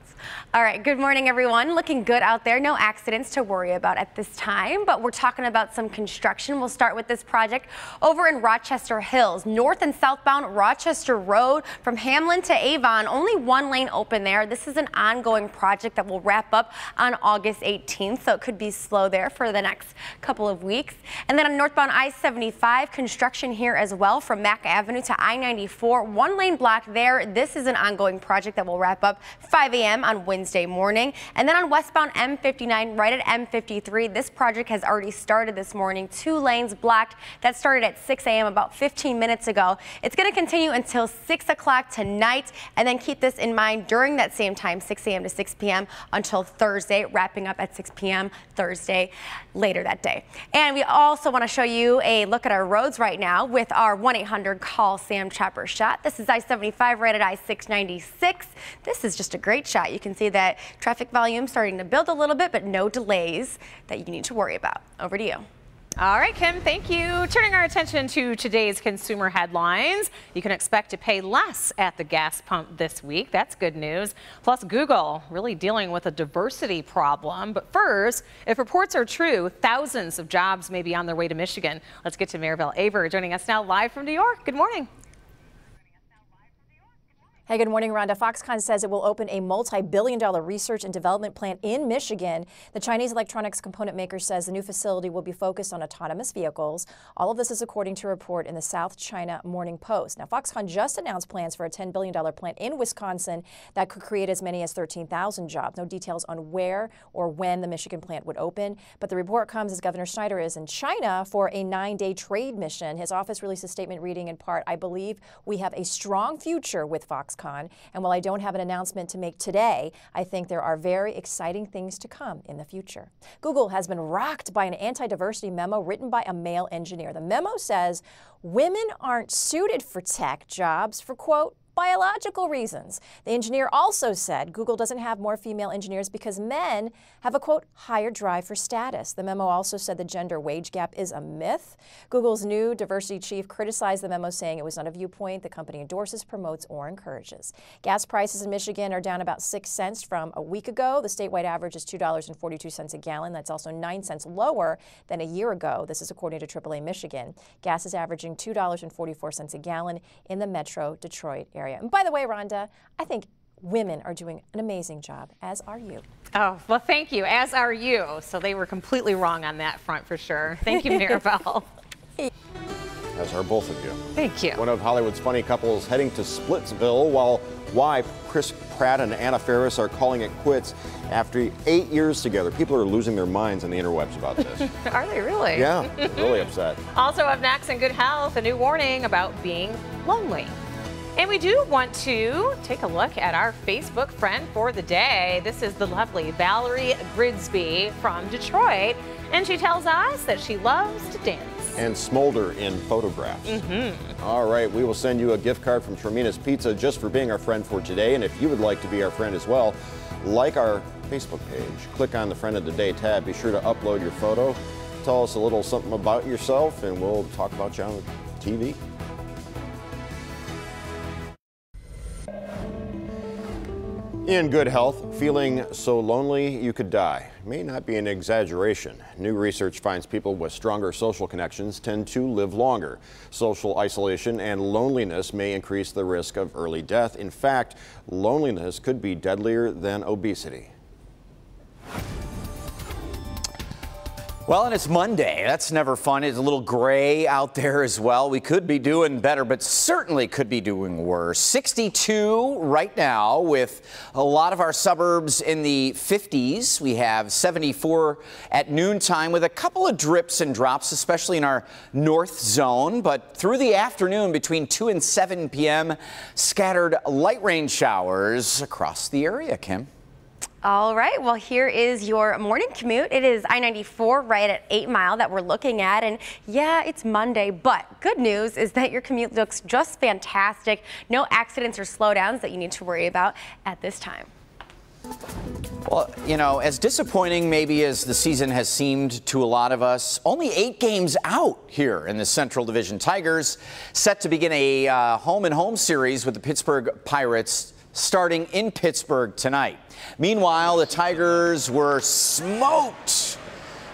S2: All right, good morning, everyone. Looking good out there. No accidents to worry about at this time, but we're talking about some construction. We'll start with this project over in Rochester Hills, north and southbound Rochester Road from Hamlin to Avon. Only one lane open there. This is an ongoing project that will wrap up on August 18th, so it could be slow there for the next couple of weeks. And then on northbound I-75, construction here as well from Mack Avenue to I-94. One lane block there. This is an ongoing project that will wrap up 5 a.m. on Wednesday morning. And then on westbound M59 right at M53, this project has already started this morning. 2 lanes blocked. That started at 6 a.m. about 15 minutes ago. It's going to continue until 6 o'clock tonight, and then keep this in mind during that same time, 6 a.m. to 6 p.m. until Thursday, wrapping up at 6 p.m. Thursday later that day. And we also want to show you a look at our roads right now with our 1-800 call Sam Chopper shot. This is I-75 right at I-696. This is just a great shot. You can see that traffic volume starting to build a little bit, but no delays that you need to worry about. Over to you.
S3: All right, Kim, thank you. Turning our attention to today's consumer headlines. You can expect to pay less at the gas pump this week. That's good news. Plus, Google really dealing with a diversity problem. But first, if reports are true, thousands of jobs may be on their way to Michigan. Let's get to Maribel Aver joining us now live from New York. Good morning.
S7: Hey, good morning, Rhonda. Foxconn says it will open a multi-billion-dollar research and development plant in Michigan. The Chinese electronics component maker says the new facility will be focused on autonomous vehicles. All of this is according to a report in the South China Morning Post. Now, Foxconn just announced plans for a $10 billion plant in Wisconsin that could create as many as 13,000 jobs. No details on where or when the Michigan plant would open, but the report comes as Governor Snyder is in China for a 9-day trade mission. His office released a statement reading in part, "I believe we have a strong future with Foxconn. And while I don't have an announcement to make today, I think there are very exciting things to come in the future." Google has been rocked by an anti-diversity memo written by a male engineer. The memo says women aren't suited for tech jobs for, quote, biological reasons. The engineer also said Google doesn't have more female engineers because men have a, quote, higher drive for status. The memo also said the gender wage gap is a myth. Google's new diversity chief criticized the memo, saying it was not a viewpoint the company endorses, promotes, or encourages. Gas prices in Michigan are down about 6 cents from a week ago. The statewide average is $2.42 a gallon. That's also 9 cents lower than a year ago. This is according to AAA Michigan. Gas is averaging $2.44 a gallon in the metro Detroit area. And by the way, Rhonda, I think women are doing an amazing job, as are you.
S3: Oh, well, thank you, as are you. So they were completely wrong on that front for sure. Thank you, Maribel.
S4: As are both of you.
S3: Thank you.
S4: One of Hollywood's funny couples heading to Splitsville, while why Chris Pratt and Anna Faris are calling it quits after 8 years together. People are losing their minds on the interwebs about this.
S3: Are they really?
S4: Yeah, really upset.
S3: Also up next in Good Health, a new warning about being lonely. And we do want to take a look at our Facebook friend for the day. This is the lovely Valerie Grigsby from Detroit, and she tells us that she loves to dance.
S4: And smolder in photographs. All right, we will send you a gift card from Termina's Pizza just for being our friend for today. And if you would like to be our friend as well, like our Facebook page. Click on the Friend of the Day tab. Be sure to upload your photo. Tell us a little something about yourself, and we'll talk about you on TV. In Good Health, feeling so lonely you could die may not be an exaggeration. New research finds people with stronger social connections tend to live longer. Social isolation and loneliness may increase the risk of early death. In fact, loneliness could be deadlier than obesity.
S1: Well, and it's Monday. That's never fun. It's a little gray out there as well. We could be doing better, but certainly could be doing worse. 62 right now with a lot of our suburbs in the 50s. We have 74 at noontime with a couple of drips and drops, especially in our north zone. But through the afternoon between 2 and 7 p.m., scattered light rain showers across the area, Kim.
S2: All right, well, here is your morning commute. It is I-94 right at 8 Mile that we're looking at. And yeah, it's Monday, but good news is that your commute looks just fantastic. No accidents or slowdowns that you need to worry about at this time.
S1: Well, you know, as disappointing maybe as the season has seemed to a lot of us, only 8 games out here in the Central Division. Tigers set to begin a home-and-home series with the Pittsburgh Pirates starting in Pittsburgh tonight. Meanwhile, the Tigers were smoked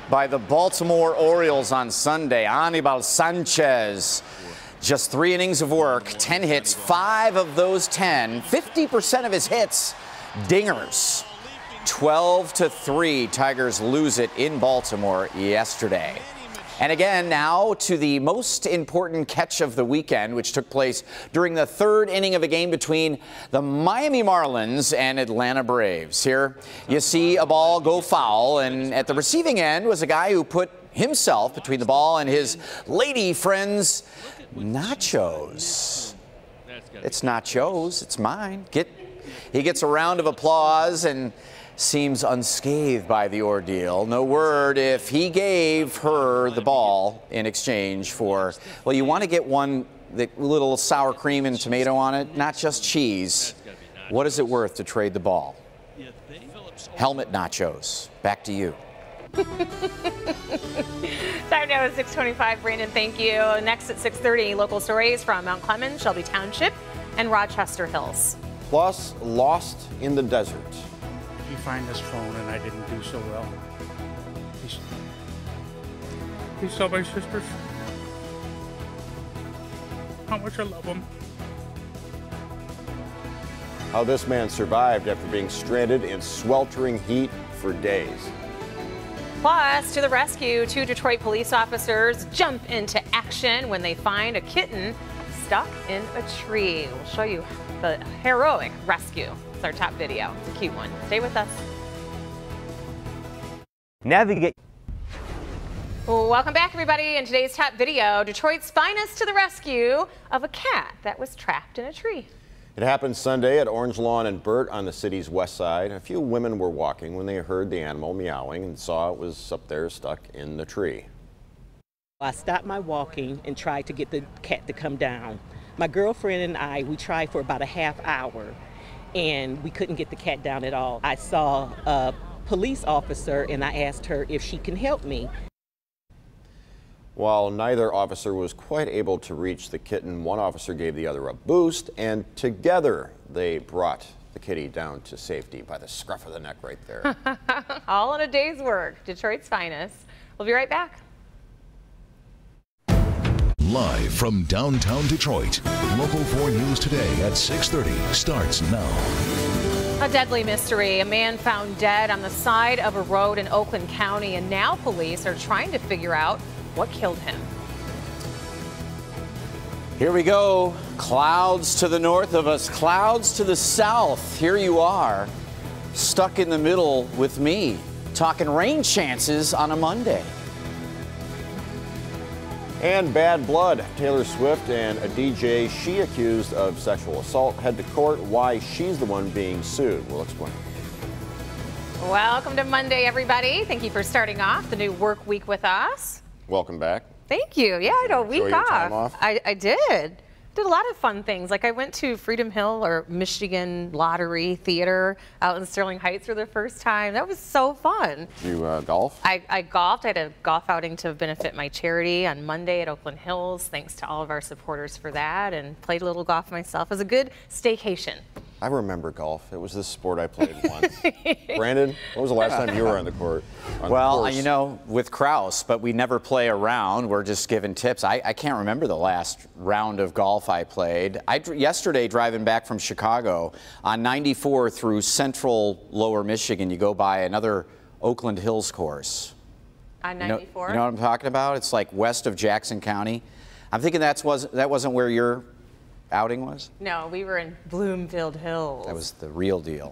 S1: by the Baltimore Orioles on Sunday. Anibal Sanchez, just 3 innings of work, 10 hits, 5 of those 10, 50% of his hits, dingers. 12-3, Tigers lose it in Baltimore yesterday. And again, now to the most important catch of the weekend, which took place during the 3rd inning of a game between the Miami Marlins and Atlanta Braves. Here you see a ball go foul, and at the receiving end was a guy who put himself between the ball and his lady friend's nachos. It's nachos, it's mine. He gets a round of applause and seems unscathed by the ordeal. No word if he gave her the ball in exchange for, well, you want to get one, the little sour cream and tomato on it, not just cheese. What is it worth to trade the ball? Helmet nachos. Back to you.
S3: Time now is 6:25. Brandon, thank you. Next at 6:30, local stories from Mount Clemens, Shelby Township, and Rochester Hills.
S4: Plus, lost in the desert.
S8: You find this phone, and I didn't do so well. These saw my sisters. How much I love them.
S4: How this man survived after being stranded in sweltering heat for days.
S3: Plus, to the rescue, 2 Detroit police officers jump into action when they find a kitten stuck in a tree. We'll show you the heroic rescue. It's our top video. It's a cute one. Stay with us.
S9: Navigate.
S3: Welcome back, everybody. In today's top video, Detroit's finest to the rescue of a cat that was trapped in a tree.
S4: It happened Sunday at Orange Lawn and Burt on the city's west side. A few women were walking when they heard the animal meowing and saw it was up there stuck in the tree.
S10: I stopped my walking and tried to get the cat to come down. My girlfriend and I, we tried for about a half hour and we couldn't get the cat down at all. I saw a police officer and I asked her if she can help me.
S4: While neither officer was quite able to reach the kitten, one officer gave the other a boost, and together they brought the kitty down to safety by the scruff of the neck right there.
S3: All in a day's work. Detroit's finest. We'll be right back.
S6: Live from downtown Detroit, Local 4 News Today at 6:30 starts now.
S3: A deadly mystery. A man found dead on the side of a road in Oakland County, and now police are trying to figure out what killed him.
S1: Here we go. Clouds to the north of us, clouds to the south. Here you are, stuck in the middle with me, talking rain chances on a Monday.
S4: And bad blood. Taylor Swift and a DJ she accused of sexual assault head to court. Why she's the one being sued. We'll explain.
S3: Welcome to Monday, everybody. Thank you for starting off the new work week with us.
S4: Welcome back.
S3: Thank you. Yeah, I had a week
S4: Enjoy your time off?
S3: I did. Did a lot of fun things. Like I went to Freedom Hill or Michigan Lottery Theater out in Sterling Heights for the first time. That was so fun.
S4: You golf?
S3: I golfed. I had a golf outing to benefit my charity on Monday at Oakland Hills. Thanks to all of our supporters for that, and played a little golf myself. It was a good staycation.
S4: I remember golf. It was this sport I played once. Brandon, when was the last time you were on the court?
S1: Well, you know, with Kraus, but we never play a round. We're just giving tips. I can't remember the last round of golf I played. Yesterday, driving back from Chicago, on 94 through central lower Michigan, you go by another Oakland Hills course.
S3: On 94?
S1: You know what I'm talking about? It's like west of Jackson County. I'm thinking that wasn't where your outing was?
S3: No, we were in Bloomfield Hills.
S1: That was the real deal.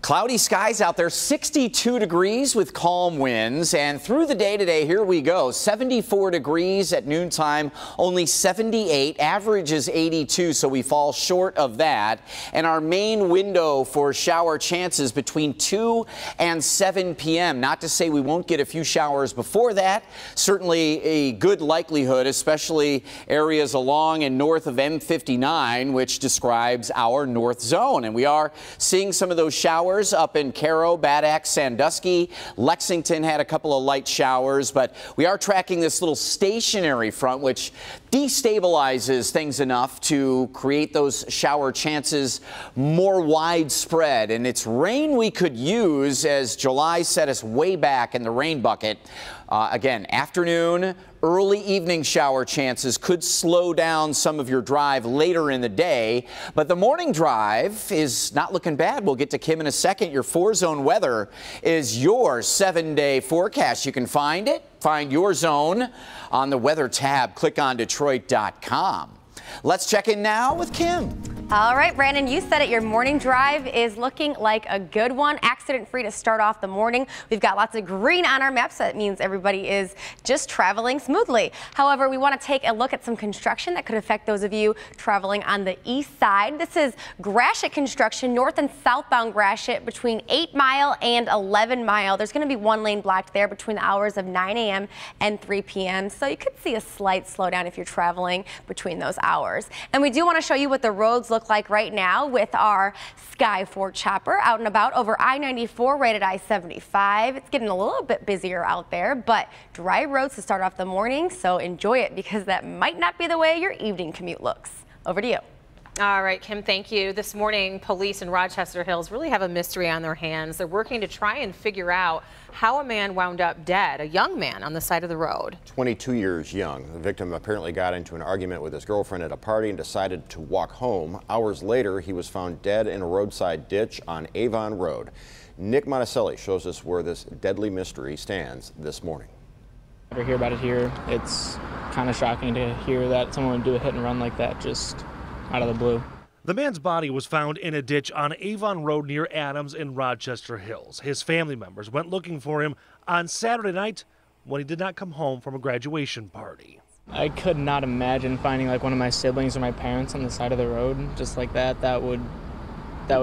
S1: Cloudy skies out there, 62 degrees with calm winds, and through the day today, here we go, 74 degrees at noontime, only 78, average is 82, so we fall short of that, and our main window for shower chances between 2 and 7 p.m. Not to say we won't get a few showers before that, certainly a good likelihood, especially areas along and north of M59, which describes our north zone, and we are seeing some of those showers up in Caro, Bad Axe, Sandusky. Lexington had a couple of light showers, but we are tracking this little stationary front, which destabilizes things enough to create those shower chances more widespread. And it's rain we could use as July set us way back in the rain bucket. Again, afternoon, early evening shower chances could slow down some of your drive later in the day, but the morning drive is not looking bad. We'll get to Kim in a second. Your 4-zone weather is your 7-day forecast. You can find it, find your zone on the weather tab. Click on Detroit.com. Let's check in now with Kim.
S2: All right, Brandon, you said it. Your morning drive is looking like a good one. Accident-free to start off the morning. We've got lots of green on our maps. That means everybody is just traveling smoothly. However, we want to take a look at some construction that could affect those of you traveling on the east side. This is Gratiot construction, north and southbound Gratiot between 8 Mile and 11 Mile. There's going to be one lane blocked there between the hours of 9 a.m. and 3 p.m. So you could see a slight slowdown if you're traveling between those hours. And we do want to show you what the roads look like right now with our Skyfork chopper out and about over I-94 right at I-75. It's getting a little bit busier out there, but dry roads to start off the morning, so enjoy it because that might not be the way your evening commute looks. Over to you.
S3: All right, Kim, thank you. This morning, police in Rochester Hills really have a mystery on their hands. They're working to try and figure out how a man wound up dead, a young man on the side of the road.
S4: 22 years young. The victim apparently got into an argument with his girlfriend at a party and decided to walk home. Hours later, he was found dead in a roadside ditch on Avon Road. Nick Monticelli shows us where this deadly mystery stands this morning.
S9: Never hear about it here. It's kind of shocking to hear that someone would do a hit and run like that just out of the blue.
S5: The man's body was found in a ditch on Avon Road near Adams in Rochester Hills. His family members went looking for him on Saturday night when he did not come home from a graduation party.
S9: I could not imagine finding like one of my siblings or my parents on the side of the road just like that. That would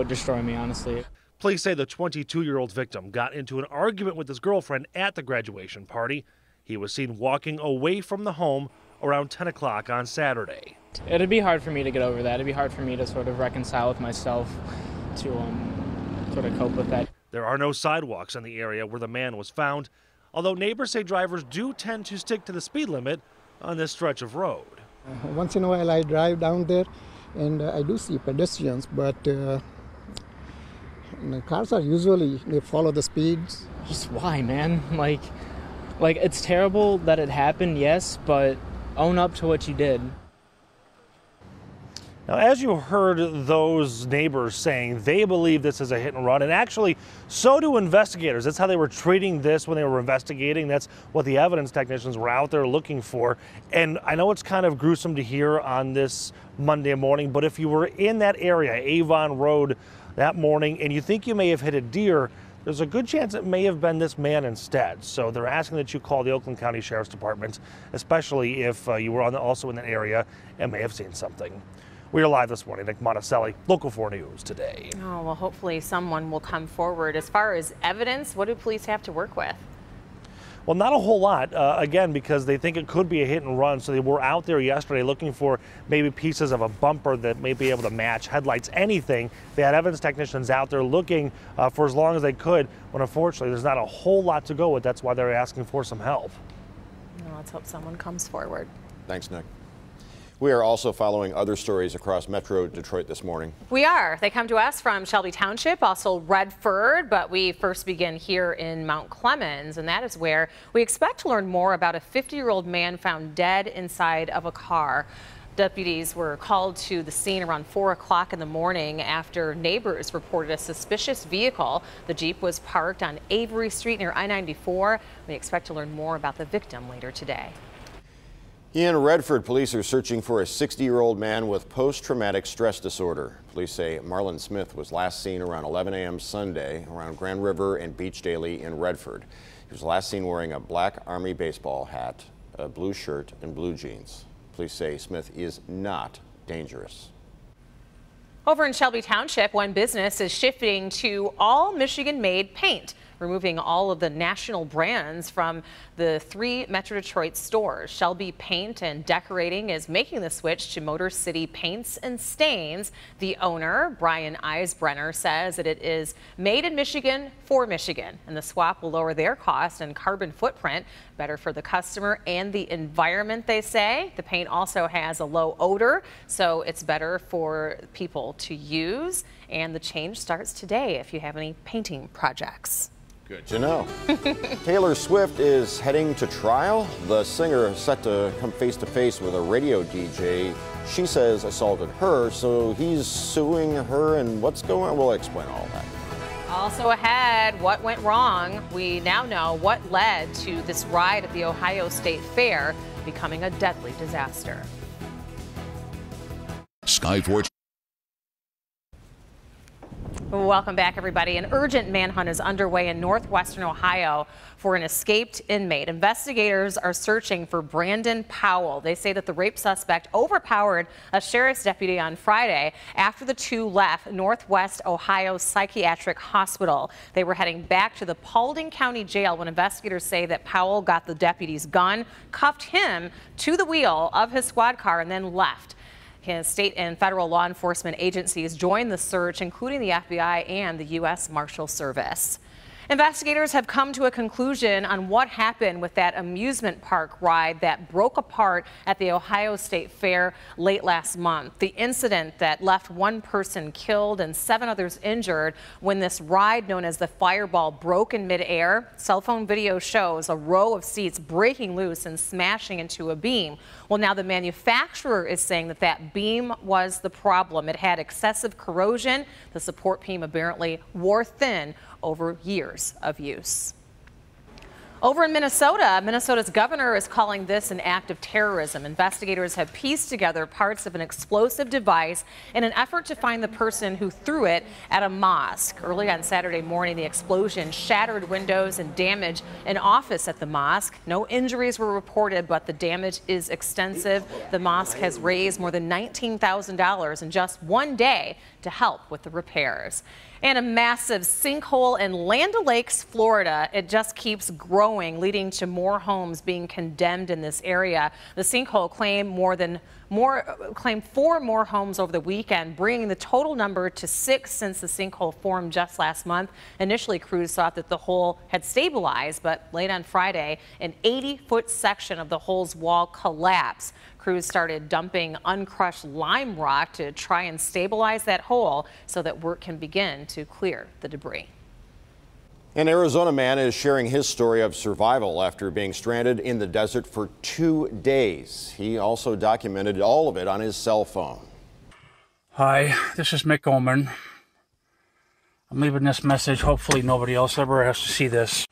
S9: destroy me, honestly.
S5: Police say the 22-year-old victim got into an argument with his girlfriend at the graduation party. He was seen walking away from the home around 10 o'clock on Saturday.
S9: It'd be hard for me to get over that. It'd be hard for me to sort of reconcile with myself to sort of cope with that.
S5: There are no sidewalks in the area where the man was found, although neighbors say drivers do tend to stick to the speed limit on this stretch of road.
S11: Once in a while I drive down there and I do see pedestrians, but the cars are usually, they follow the speeds.
S9: Just why, man? Like it's terrible that it happened, yes, but own up to what you did.
S5: Now, as you heard those neighbors saying, they believe this is a hit and run, and actually, so do investigators. That's how they were treating this when they were investigating. That's what the evidence technicians were out there looking for. And I know it's kind of gruesome to hear on this Monday morning, but if you were in that area, Avon Road, that morning, and you think you may have hit a deer, there's a good chance it may have been this man instead. So they're asking that you call the Oakland County Sheriff's Department, especially if you were also in that area and may have seen something. We are live this morning. Nick Monticelli, Local 4 News Today.
S3: Oh, well, hopefully someone will come forward. As far as evidence, what do police have to work with?
S5: Well, not a whole lot, again, because they think it could be a hit and run. So they were out there yesterday looking for maybe pieces of a bumper that may be able to match headlights, anything. They had evidence technicians out there looking for as long as they could, when unfortunately there's not a whole lot to go with. That's why they're asking for some help.
S3: Well, let's hope someone comes forward.
S4: Thanks, Nick. We are also following other stories across Metro Detroit this morning.
S3: We are. They come to us from Shelby Township, also Redford, but we first begin here in Mount Clemens, and that is where we expect to learn more about a 50-year-old man found dead inside of a car. Deputies were called to the scene around 4 o'clock in the morning after neighbors reported a suspicious vehicle. The Jeep was parked on Avery Street near I-94. We expect to learn more about the victim later today.
S4: In Redford, police are searching for a 60-year-old man with post-traumatic stress disorder. Police say Marlon Smith was last seen around 11 a.m. Sunday around Grand River and Beach Daily in Redford. He was last seen wearing a black Army baseball hat, a blue shirt, and blue jeans. Police say Smith is not dangerous.
S3: Over in Shelby Township, one business is shifting to all Michigan-made paint, removing all of the national brands from the 3 Metro Detroit stores. Shelby Paint and Decorating is making the switch to Motor City Paints and Stains. The owner, Brian Eisbrenner, says that it is made in Michigan for Michigan, and the swap will lower their cost and carbon footprint, better for the customer and the environment, they say. The paint also has a low odor, so it's better for people to use, and the change starts today if you have any painting projects.
S4: Good to know. Taylor Swift is heading to trial. The singer is set to come face to face with a radio DJ she says assaulted her, so he's suing her, and what's going on? We'll explain all that.
S3: Also ahead, what went wrong? We now know what led to this ride at the Ohio State Fair becoming a deadly disaster.
S6: Skyforge.
S3: Welcome back, everybody. An urgent manhunt is underway in northwestern Ohio for an escaped inmate. Investigators are searching for Brandon Powell. They say that the rape suspect overpowered a sheriff's deputy on Friday after the two left Northwest Ohio Psychiatric Hospital. They were heading back to the Paulding County Jail when investigators say that Powell got the deputy's gun, cuffed him to the wheel of his squad car, and then left. State and federal law enforcement agencies joined the search, including the FBI and the U.S. Marshal Service. Investigators have come to a conclusion on what happened with that amusement park ride that broke apart at the Ohio State Fair late last month. The incident that left one person killed and 7 others injured when this ride known as the Fireball broke in midair. Cell phone video shows a row of seats breaking loose and smashing into a beam. Well, now the manufacturer is saying that that beam was the problem. It had excessive corrosion. The support beam apparently wore thin over years of use. Over in Minnesota, Minnesota's governor is calling this an act of terrorism. Investigators have pieced together parts of an explosive device in an effort to find the person who threw it at a mosque. Early on Saturday morning, the explosion shattered windows and damaged an office at the mosque. No injuries were reported, but the damage is extensive. The mosque has raised more than $19,000 in just one day to help with the repairs. And a massive sinkhole in Land O'Lakes, Florida. It just keeps growing, leading to more homes being condemned in this area. The sinkhole claimed claimed 4 more homes over the weekend, bringing the total number to 6 since the sinkhole formed just last month. Initially, crews thought that the hole had stabilized, but late on Friday, an 80-foot section of the hole's wall collapsed. Crews started dumping uncrushed lime rock to try and stabilize that hole so that work can begin to clear the debris.
S4: An Arizona man is sharing his story of survival after being stranded in the desert for 2 days. He also documented all of it on his cell phone.
S8: Hi, this is Mick Oman. I'm leaving this message. Hopefully nobody else ever has to see this.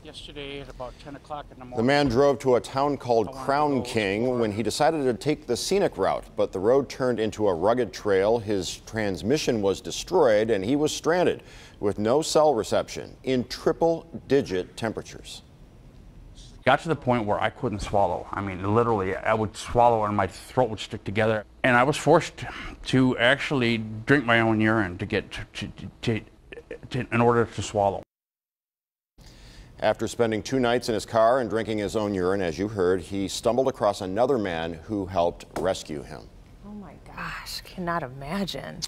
S8: Yesterday at about 10 o'clock in the morning.
S4: The man drove to a town called Crown King when he decided to take the scenic route, but the road turned into a rugged trail. His transmission was destroyed and he was stranded with no cell reception in triple-digit temperatures.
S12: Got to the point where I couldn't swallow. I mean, literally, I would swallow and my throat would stick together. And I was forced to actually drink my own urine to get in order to swallow.
S4: After spending 2 nights in his car and drinking his own urine, as you heard, he stumbled across another man who helped rescue him.
S3: Oh my gosh, cannot imagine.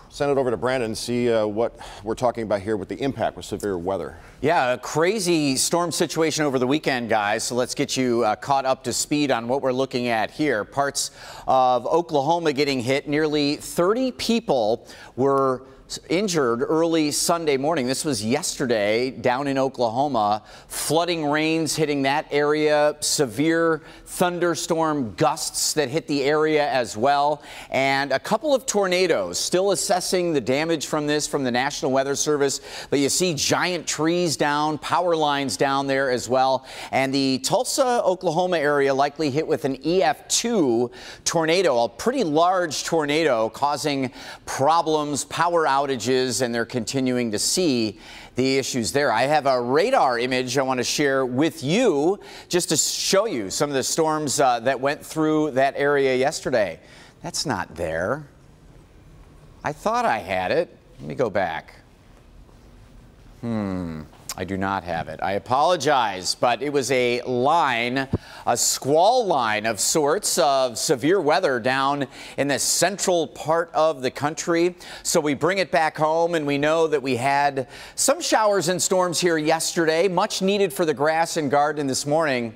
S4: Send it over to Brandon, see what we're talking about here with the impact with severe weather.
S1: Yeah, a crazy storm situation over the weekend, guys. So let's get you caught up to speed on what we're looking at here. Parts of Oklahoma getting hit. Nearly 30 people were injured early Sunday morning. This was yesterday down in Oklahoma. Flooding rains hitting that area, severe thunderstorm gusts that hit the area as well, and a couple of tornadoes. Still assessing the damage from this from the National Weather Service, but you see giant trees down, power lines down there as well, and the Tulsa, Oklahoma area likely hit with an EF2 tornado, a pretty large tornado causing problems, power outages, and they're continuing to see the issues there. I have a radar image I want to share with you just to show you some of the storms that went through that area yesterday. That's not there. I thought I had it. Let me go back. I do not have it. I apologize, but it was a line, a squall line of sorts of severe weather down in the central part of the country. So we bring it back home, and we know that we had some showers and storms here yesterday, much needed for the grass and garden this morning.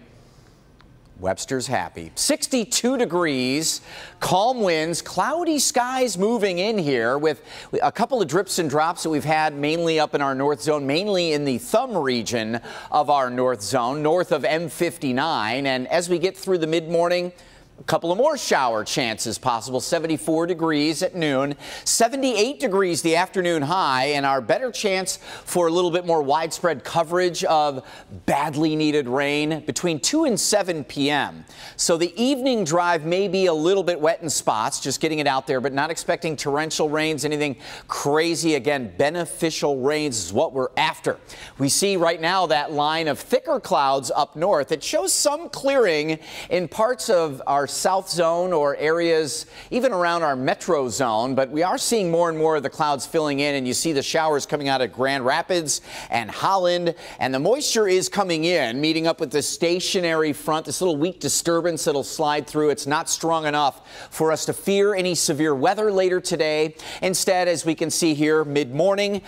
S1: Webster's happy. 62 degrees, calm winds, cloudy skies moving in here with a couple of drips and drops that we've had mainly up in our north zone, mainly in the thumb region of our north zone, north of M59. And as we get through the mid-morning, a couple of more shower chances possible. 74 degrees at noon, 78 degrees the afternoon high, and our better chance for a little bit more widespread coverage of badly needed rain between 2 and 7 p.m. So the evening drive may be a little bit wet in spots, just getting it out there, but not expecting torrential rains, anything crazy. Again, beneficial rains is what we're after. We see right now that line of thicker clouds up north. It shows some clearing in parts of our our south zone or areas even around our metro zone, but we are seeing more and more of the clouds filling in, and you see the showers coming out of Grand Rapids and Holland, and the moisture is coming in, meeting up with this stationary front, this little weak disturbance that'll slide through. It's not strong enough for us to fear any severe weather later today. Instead, as we can see here, mid-morning,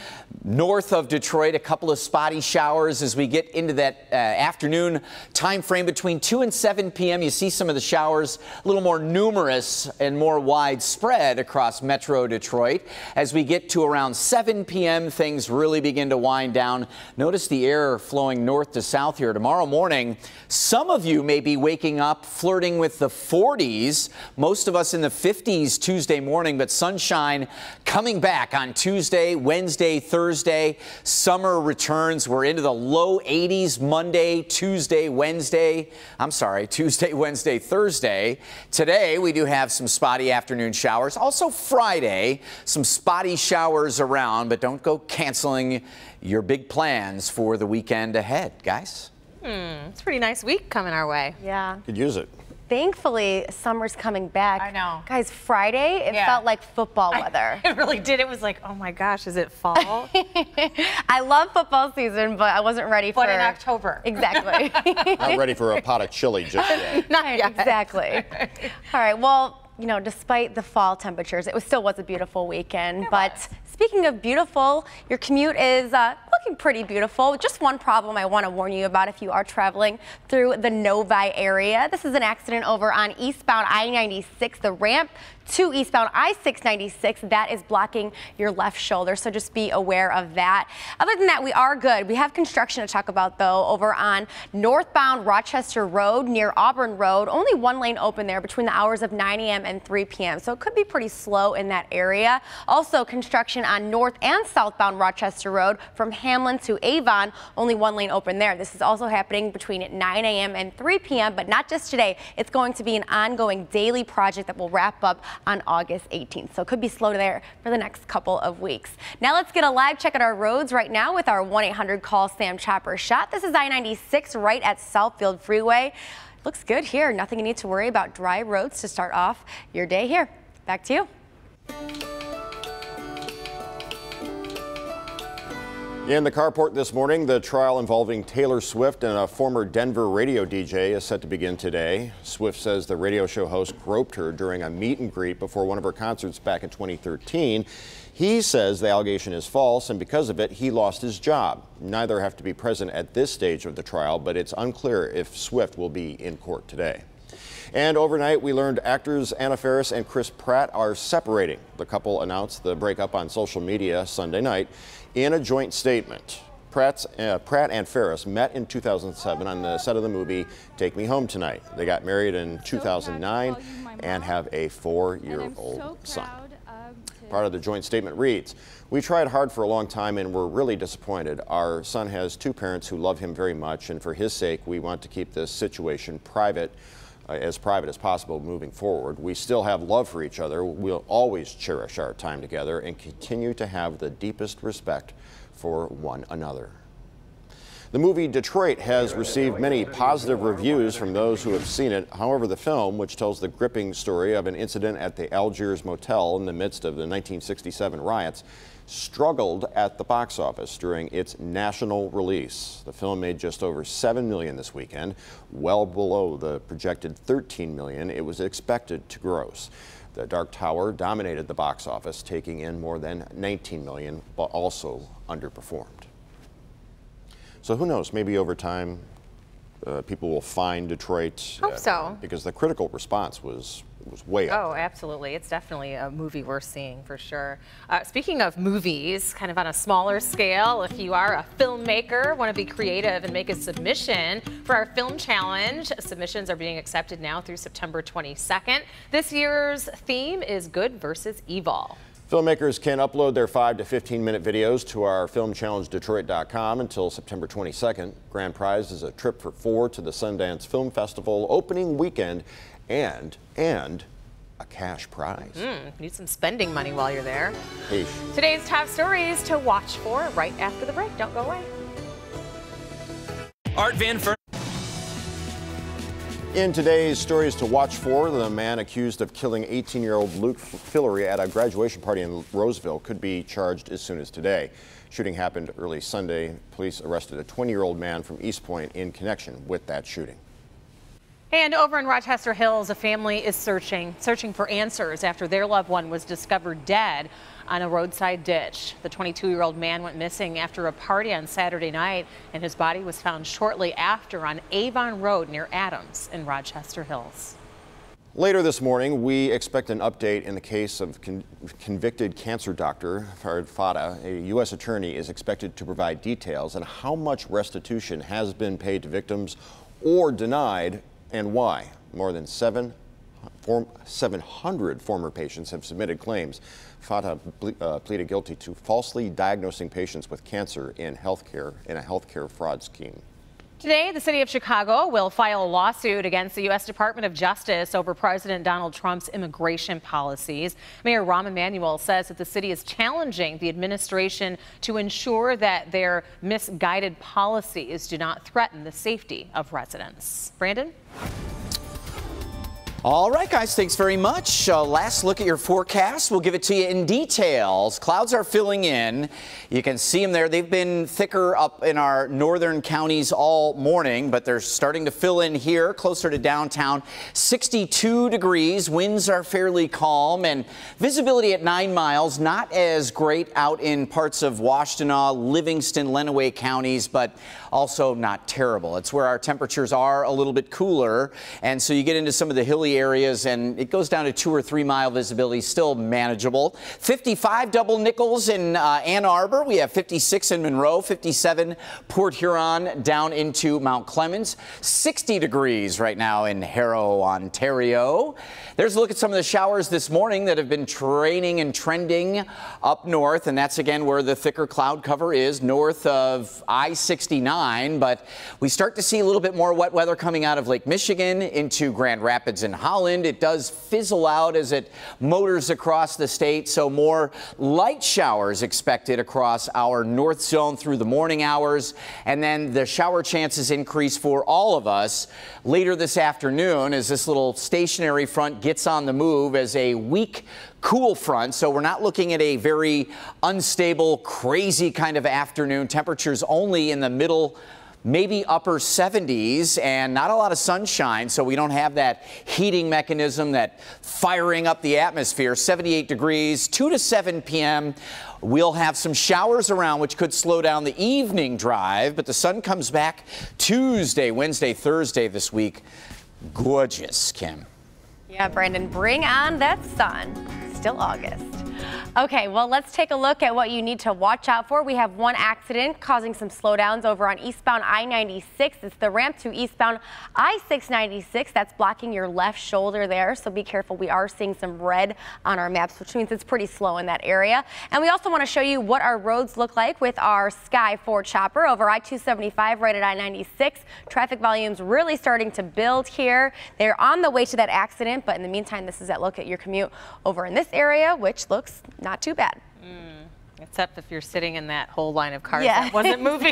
S1: north of Detroit, a couple of spotty showers as we get into that afternoon time frame between 2 and 7 p.m. You see some of the showers a little more numerous and more widespread across metro Detroit. As we get to around 7 p.m., things really begin to wind down. Notice the air flowing north to south here. Tomorrow morning, some of you may be waking up flirting with the 40s. Most of us in the 50s Tuesday morning, but sunshine coming back on Tuesday, Wednesday, Thursday. Summer returns. We're into the low 80s Monday, Tuesday, Wednesday. I'm sorry, Tuesday, Wednesday, Thursday. Today, we do have some spotty afternoon showers. Also Friday, some spotty showers around, but don't go canceling your big plans for the weekend ahead, guys.
S3: It's a pretty nice week coming our way.
S2: Yeah.
S4: Could use it.
S2: Thankfully, summer's coming back.
S3: I know.
S2: Guys, Friday, it felt like football weather.
S3: It really did. It was like, oh my gosh, is it fall?
S2: I love football season, but I wasn't ready for...
S3: But in October.
S2: Exactly.
S4: Not ready for a pot of chili just yet.
S2: Not yet. Exactly. All right, well, you know, despite the fall temperatures, it still was a beautiful weekend. But speaking of beautiful, your commute is looking pretty beautiful. Just one problem I want to warn you about if you are traveling through the Novi area. This is an accident over on eastbound I-96, the ramp to eastbound I-696. That is blocking your left shoulder, so just be aware of that. Other than that, we are good. We have construction to talk about, though, over on northbound Rochester Road near Auburn Road. Only one lane open there between the hours of 9 a.m. and 3 p.m., so it could be pretty slow in that area. Also, construction on north and southbound Rochester Road from Hamlin to Avon. Only one lane open there. This is also happening between 9 a.m. and 3 p.m., but not just today. It's going to be an ongoing daily project that will wrap up on August 18th. So it could be slow there for the next couple of weeks. Now let's get a live check at our roads right now with our 1-800-CALL-SAM-CHOPPER shot. This is I-96 right at Southfield Freeway. Looks good here. Nothing you need to worry about. Dry roads to start off your day here. Back to you.
S4: In the carport this morning, the trial involving Taylor Swift and a former Denver radio DJ is set to begin today. Swift says the radio show host groped her during a meet and greet before one of her concerts back in 2013. He says the allegation is false, and because of it, he lost his job. Neither have to be present at this stage of the trial, but it's unclear if Swift will be in court today. And overnight, we learned actors Anna Faris and Chris Pratt are separating. The couple announced the breakup on social media Sunday night in a joint statement. Pratt and Faris met in 2007 on the set of the movie Take Me Home Tonight. They got married in 2009 and have a 4-year-old son. Part of the joint statement reads, "We tried hard for a long time and we're really disappointed. Our son has 2 parents who love him very much, and for his sake, we want to keep this situation private as possible moving forward. We still have love for each other. We'll always cherish our time together and continue to have the deepest respect for one another." The movie Detroit has received many positive reviews from those who have seen it. However, the film, which tells the gripping story of an incident at the Algiers Motel in the midst of the 1967 riots, struggled at the box office during its national release. The film made just over $7 million this weekend, well below the projected $13 million it was expected to gross. The Dark Tower dominated the box office, taking in more than $19 million, but also underperformed. So who knows, maybe over time people will find Detroit.
S3: Hope so.
S4: Because the critical response was way up.
S3: Oh, absolutely. It's definitely a movie worth seeing for sure. Speaking of movies, kind of on a smaller scale, if you are a filmmaker, want to be creative and make a submission for our film challenge, submissions are being accepted now through September 22nd. This year's theme is good versus evil.
S4: Filmmakers can upload their 5 to 15-minute videos to our filmchallengedetroit.com until September 22nd. Grand prize is a trip for 4 to the Sundance Film Festival opening weekend and a cash prize.
S3: Need some spending money while you're there.
S4: Eesh.
S3: Today's top stories to watch for right after the break. Don't go away.
S13: Art Van Fern.
S4: In today's stories to watch for, the man accused of killing 18-year-old Luke Fillery at a graduation party in Roseville could be charged as soon as today. Shooting happened early Sunday. Police arrested a 20-year-old man from East Point in connection with that shooting.
S3: And over in Rochester Hills, a family is searching for answers after their loved one was discovered dead on a roadside ditch. The 22-year-old man went missing after a party on Saturday night, and his body was found shortly after on Avon Road near Adams in Rochester Hills.
S4: Later this morning, we expect an update in the case of convicted cancer doctor Farid Fata. A U.S. attorney is expected to provide details on how much restitution has been paid to victims or denied and why. More than 700 former patients have submitted claims. Fata pleaded guilty to falsely diagnosing patients with cancer in a healthcare fraud scheme.
S3: Today, the city of Chicago will file a lawsuit against the U.S. Department of Justice over President Donald Trump's immigration policies. Mayor Rahm Emanuel says that the city is challenging the administration to ensure that their misguided policies do not threaten the safety of residents. Brandon?
S1: All right, guys, thanks very much. Last look at your forecast. We'll give it to you in details. Clouds are filling in. You can see them there. They've been thicker up in our northern counties all morning, but they're starting to fill in here closer to downtown. 62 degrees. Winds are fairly calm, and visibility at 9 miles. Not as great out in parts of Washtenaw, Livingston, Lenawee counties, but also not terrible. It's where our temperatures are a little bit cooler, and so you get into some of the hilly areas and it goes down to 2 or 3 mile visibility, still manageable. 55 double nickels in Ann Arbor. We have 56 in Monroe, 57 Port Huron down into Mount Clemens. 60 degrees right now in Harrow, Ontario. There's a look at some of the showers this morning that have been training and trending up north, and that's again where the thicker cloud cover is, north of I-69. But we start to see a little bit more wet weather coming out of Lake Michigan into Grand Rapids and Holland. It does fizzle out as it motors across the state, so more light showers expected across our north zone through the morning hours, and then the shower chances increase for all of us later this afternoon as this little stationary front gets on the move as a weak cool front. So we're not looking at a very unstable, crazy kind of afternoon. Temperatures only in the middle, maybe upper 70s, and not a lot of sunshine, so we don't have that heating mechanism, that firing up the atmosphere. 78 degrees, 2 to 7 p.m. We'll have some showers around, which could slow down the evening drive, but the sun comes back Tuesday, Wednesday, Thursday this week. Gorgeous, Kim.
S2: Yeah, Brandon, bring on that sun. Still August. Okay, well, let's take a look at what you need to watch out for. We have one accident causing some slowdowns over on eastbound I-96. It's the ramp to eastbound I-696. That's blocking your left shoulder there, so be careful. We are seeing some red on our maps, which means it's pretty slow in that area. And we also want to show you what our roads look like with our Sky 4 chopper over I-275 right at I-96. Traffic volumes really starting to build here. They're on the way to that accident, but in the meantime, this is that look at your commute over in this area, which looks not too bad.
S3: Except if you're sitting in that whole line of cars that wasn't moving.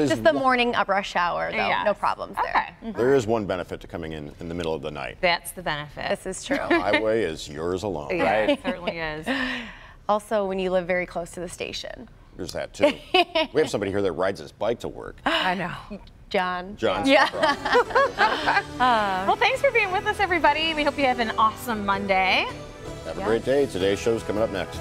S2: Just the morning rush hour, though.
S3: Yes.
S2: No problems there.
S4: There is one benefit to coming in the middle of the night.
S3: That's the benefit.
S2: This is true.
S4: The highway is yours alone.
S3: Yeah, it certainly is.
S2: Also, when you live very close to the station.
S4: There's that, too. We have somebody here that rides his bike to work.
S3: I know.
S2: John.
S3: Yeah. Well, thanks for being with us, everybody. We hope you have an awesome Monday.
S4: Have a great day. Today's show's coming up next.